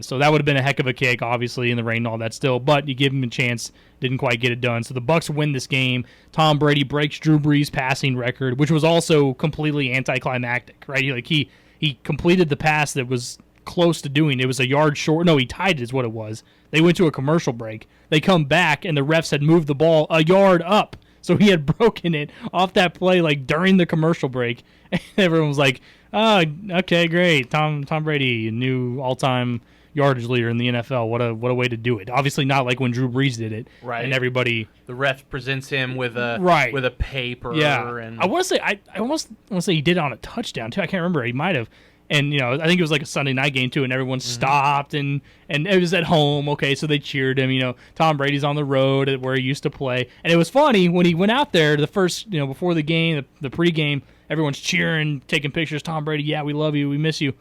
So that would have been a heck of a kick, obviously, in the rain and all that still. But you give him a chance, didn't quite get it done. So the Bucs win this game. Tom Brady breaks Drew Brees' passing record, which was also completely anticlimactic, right? He completed the pass that was close to doing it. It was a yard short. No, he tied it is what it was. They went to a commercial break. They come back, and the refs had moved the ball a yard up. So he had broken it off that play like during the commercial break. And everyone was like, oh, okay, great. Tom Brady, new all-time yardage leader in the NFL. What a way to do it. Obviously not like when Drew Brees did it. Right. And everybody the ref presents him with a paper. Yeah. And I want to say I almost want to say he did it on a touchdown too. I can't remember. He might have. And I think it was like a Sunday night game too, and everyone stopped and it was at home. Okay, so they cheered him. Tom Brady's on the road at where he used to play, and it was funny when he went out there the first before the game, the pregame. Everyone's cheering, taking pictures. Tom Brady, yeah, we love you, we miss you.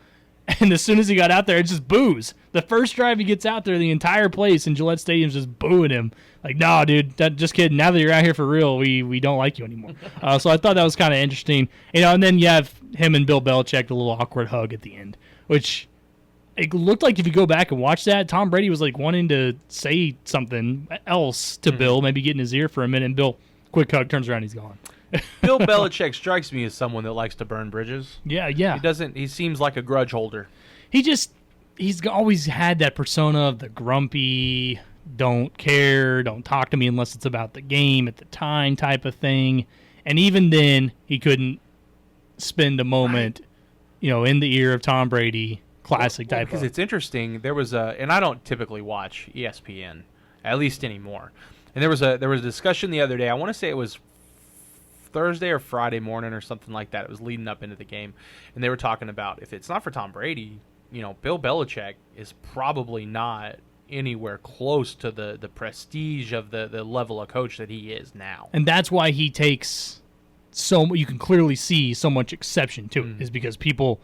And as soon as he got out there, it's just boos. The first drive he gets out there, the entire place in Gillette Stadium's just booing him. Like, no, dude, just kidding. Now that you're out here for real, we don't like you anymore. So I thought that was kind of interesting. And then you have him and Bill Belichick, the little awkward hug at the end, which it looked like if you go back and watch that, Tom Brady was like wanting to say something else to Bill, maybe get in his ear for a minute, and Bill, quick hug, turns around, he's gone. Bill Belichick strikes me as someone that likes to burn bridges. Yeah. He seems like a grudge holder. He's always had that persona of the grumpy, don't care, don't talk to me unless it's about the game at the time type of thing. And even then, he couldn't spend a moment, in the ear of Tom Brady, classic type of. Because it's interesting, there was and I don't typically watch ESPN, at least anymore. And there was a discussion the other day. I want to say it was Thursday or Friday morning or something like that. It was leading up into the game, and they were talking about if it's not for Tom Brady, Bill Belichick is probably not anywhere close to the prestige of the level of coach that he is now. And that's why he takes you can clearly see so much exception to it, is because people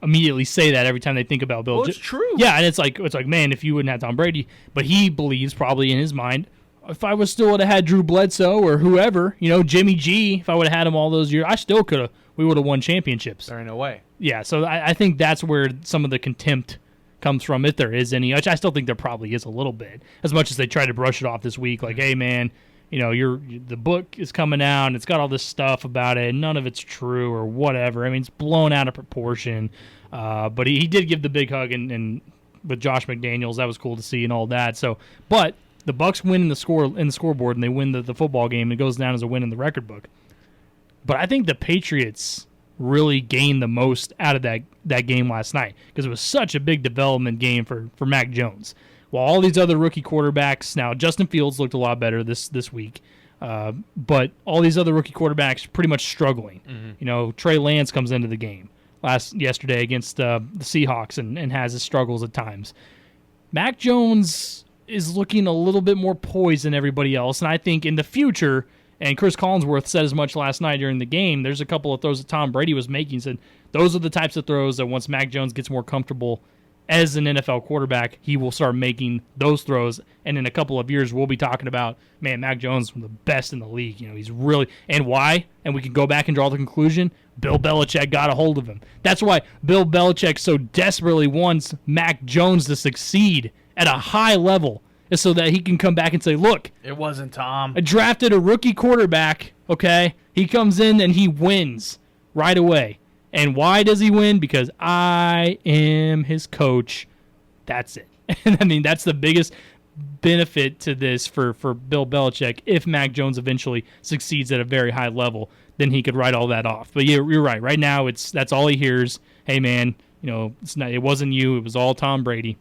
immediately say that every time they think about Bill. Well, it's true. Yeah, and it's like, man, if you wouldn't have Tom Brady, but he believes probably in his mind, if I was still would have had Drew Bledsoe or whoever, Jimmy G, if I would have had him all those years, I still could have. We would have won championships. There ain't no way. Yeah, so I think that's where some of the contempt comes from, if there is any. Which I still think there probably is a little bit, as much as they try to brush it off this week. Like, hey, man, the book is coming out and it's got all this stuff about it, and none of it's true or whatever. I mean, it's blown out of proportion. But he did give the big hug and with Josh McDaniels. That was cool to see and all that. So, but the Bucs win in the scoreboard, and they win the football game. And it goes down as a win in the record book. But I think the Patriots really gained the most out of that game last night because it was such a big development game for Mac Jones. While all these other rookie quarterbacks, now Justin Fields looked a lot better this week, but all these other rookie quarterbacks pretty much struggling. Trey Lance comes into the game yesterday against the Seahawks and has his struggles at times. Mac Jones is looking a little bit more poised than everybody else, and I think in the future, and Chris Collinsworth said as much last night during the game, there's a couple of throws that Tom Brady was making, said those are the types of throws that once Mac Jones gets more comfortable as an NFL quarterback, he will start making those throws, and in a couple of years we'll be talking about, man, Mac Jones is one of the best in the league. He's really, and why? And we can go back and draw the conclusion, Bill Belichick got a hold of him. That's why Bill Belichick so desperately wants Mac Jones to succeed at a high level, is so that he can come back and say, look, It wasn't Tom. I drafted a rookie quarterback, okay? He comes in and he wins right away. And why does he win? Because I am his coach. That's it. And I mean, that's the biggest benefit to this for Bill Belichick. If Mac Jones eventually succeeds at a very high level, then he could write all that off. But you're right. Right now, that's all he hears. Hey, man, it wasn't you. It was all Tom Brady.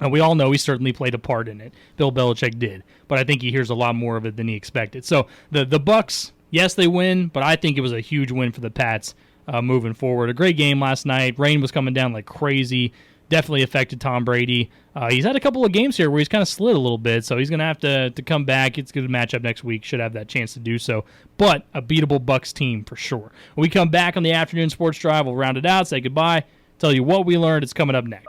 And we all know he certainly played a part in it. Bill Belichick did. But I think he hears a lot more of it than he expected. So the Bucs, yes, they win, but I think it was a huge win for the Pats moving forward. A great game last night. Rain was coming down like crazy. Definitely affected Tom Brady. He's had a couple of games here where he's kind of slid a little bit, so he's going to have to come back. It's a good matchup next week. Should have that chance to do so. But a beatable Bucs team for sure. When we come back on the afternoon sports drive, we'll round it out, say goodbye, tell you what we learned. It's coming up next.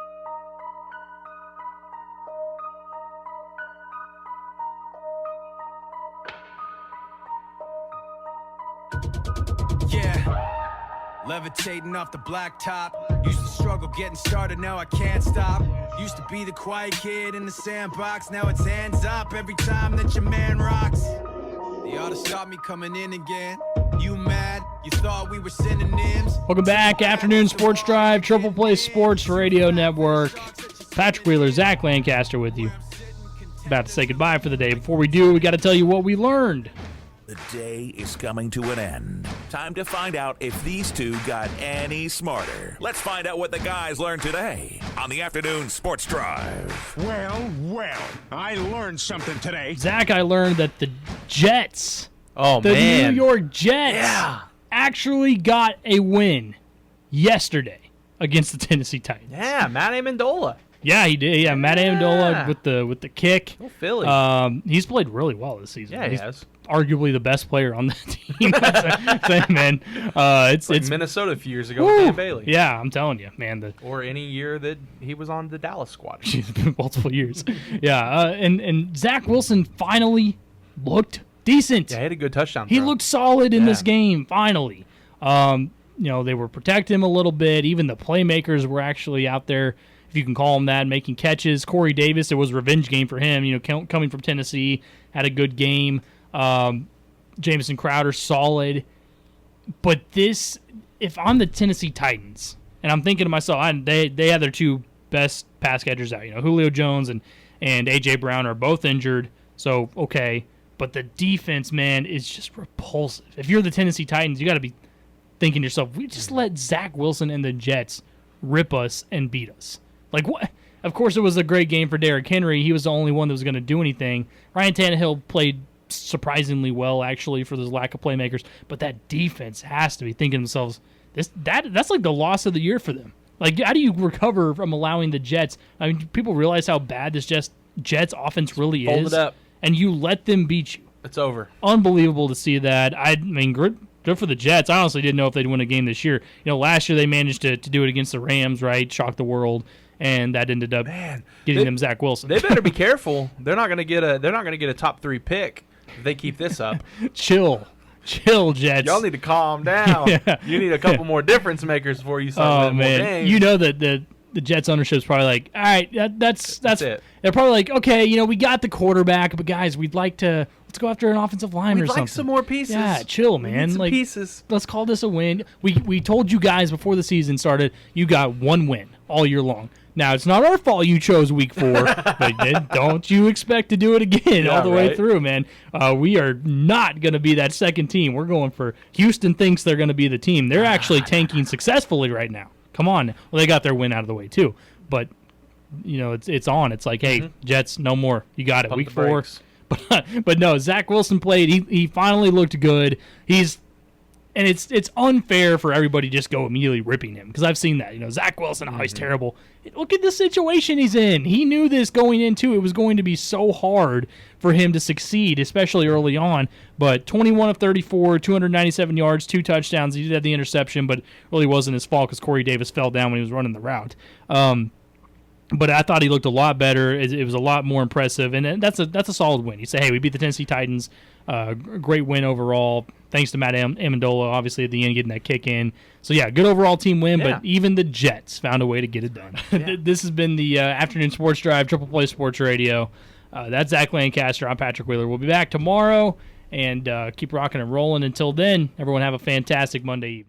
Levitating off the blacktop. Used to struggle getting started, now I can't stop. Used to be the quiet kid in the sandbox. Now it's hands up every time that your man rocks. They ought to stop me coming in again. You mad? You thought we were synonyms? Welcome back. Afternoon Sports Drive, Triple Play Sports Radio Network. Patrick Wheeler, Zach Lancaster with you. About to say goodbye for the day. Before we do, we got to tell you what we learned. The day is coming to an end. Time to find out if these two got any smarter. Let's find out what the guys learned today on the Afternoon Sports Drive. Well, I learned something today. Zach, I learned that the Jets, Oh, the man. New York Jets, actually got a win yesterday against the Tennessee Titans. Yeah, Matt Amendola. Yeah, he did. Yeah, Matt Amendola with the kick. Oh, Philly. He's played really well this season. Yeah, he He's has. arguably the best player on the team. Same, man. It's Minnesota a few years ago with Dan Bailey. Yeah, I'm telling you, man. Or any year that he was on the Dallas squad. Multiple years. Yeah, and Zach Wilson finally looked decent. Yeah, he had a good touchdown He throw. looked solid in this game, finally. They were protecting him a little bit. Even the playmakers were actually out there, if you can call them that, making catches. Corey Davis, it was a revenge game for him. Coming from Tennessee, had a good game. Jamison Crowder, solid. But if I'm the Tennessee Titans, and I'm thinking to myself, they had their two best pass catchers out. Julio Jones and A.J. Brown are both injured, so okay. But the defense, man, is just repulsive. If you're the Tennessee Titans, you got to be thinking to yourself, we just let Zach Wilson and the Jets rip us and beat us. Like, what? Of course, it was a great game for Derrick Henry. He was the only one that was going to do anything. Ryan Tannehill played surprisingly well, actually, for those lack of playmakers. But that defense has to be thinking to themselves, that's like the loss of the year for them. Like, how do you recover from allowing the Jets? I mean, do people realize how bad this Jets offense really Fold is? it up. And you let them beat you. It's over. Unbelievable to see that. I mean, good for the Jets. I honestly didn't know if they'd win a game this year. Last year they managed to do it against the Rams, right? Shock the world. And that ended up getting them Zach Wilson. They better be careful. They're not going to get a top 3 pick if they keep this up. Chill, Jets. Y'all need to calm down. Yeah. You need a couple more difference makers before you start winning more games. You know that the Jets ownership's probably like, all right, that's it. They're probably like, okay, we got the quarterback, but guys, let's go after an offensive line or something. We'd like some more pieces. Yeah, chill, We man. need some pieces. Let's call this a win. We told you guys before the season started, you got one win all year long. Now, it's not our fault you chose week 4, but don't you expect to do it again all the way through, man. We are not going to be that second team. We're going for Houston thinks they're going to be the team. They're actually tanking successfully right now. Come on. Well, they got their win out of the way, too. But, it's on. It's like, hey, Jets, no more. You got it. Pump Week the 4. brakes. But no, Zach Wilson played. He finally looked good. And it's unfair for everybody to just go immediately ripping him, because I've seen that. Zach Wilson, he's terrible. Look at the situation he's in. He knew this going into it was going to be so hard for him to succeed, especially early on. But 21 of 34, 297 yards, 2 touchdowns. He did have the interception, but it really wasn't his fault because Corey Davis fell down when he was running the route. But I thought he looked a lot better. It was a lot more impressive, and that's a solid win. You say, hey, we beat the Tennessee Titans. Great win overall. Thanks to Matt Amendola, obviously, at the end, getting that kick in. So, yeah, good overall team win, but even the Jets found a way to get it done. Yeah. This has been the Afternoon Sports Drive, Triple Play Sports Radio. That's Zach Lancaster. I'm Patrick Wheeler. We'll be back tomorrow and keep rocking and rolling. Until then, everyone have a fantastic Monday evening.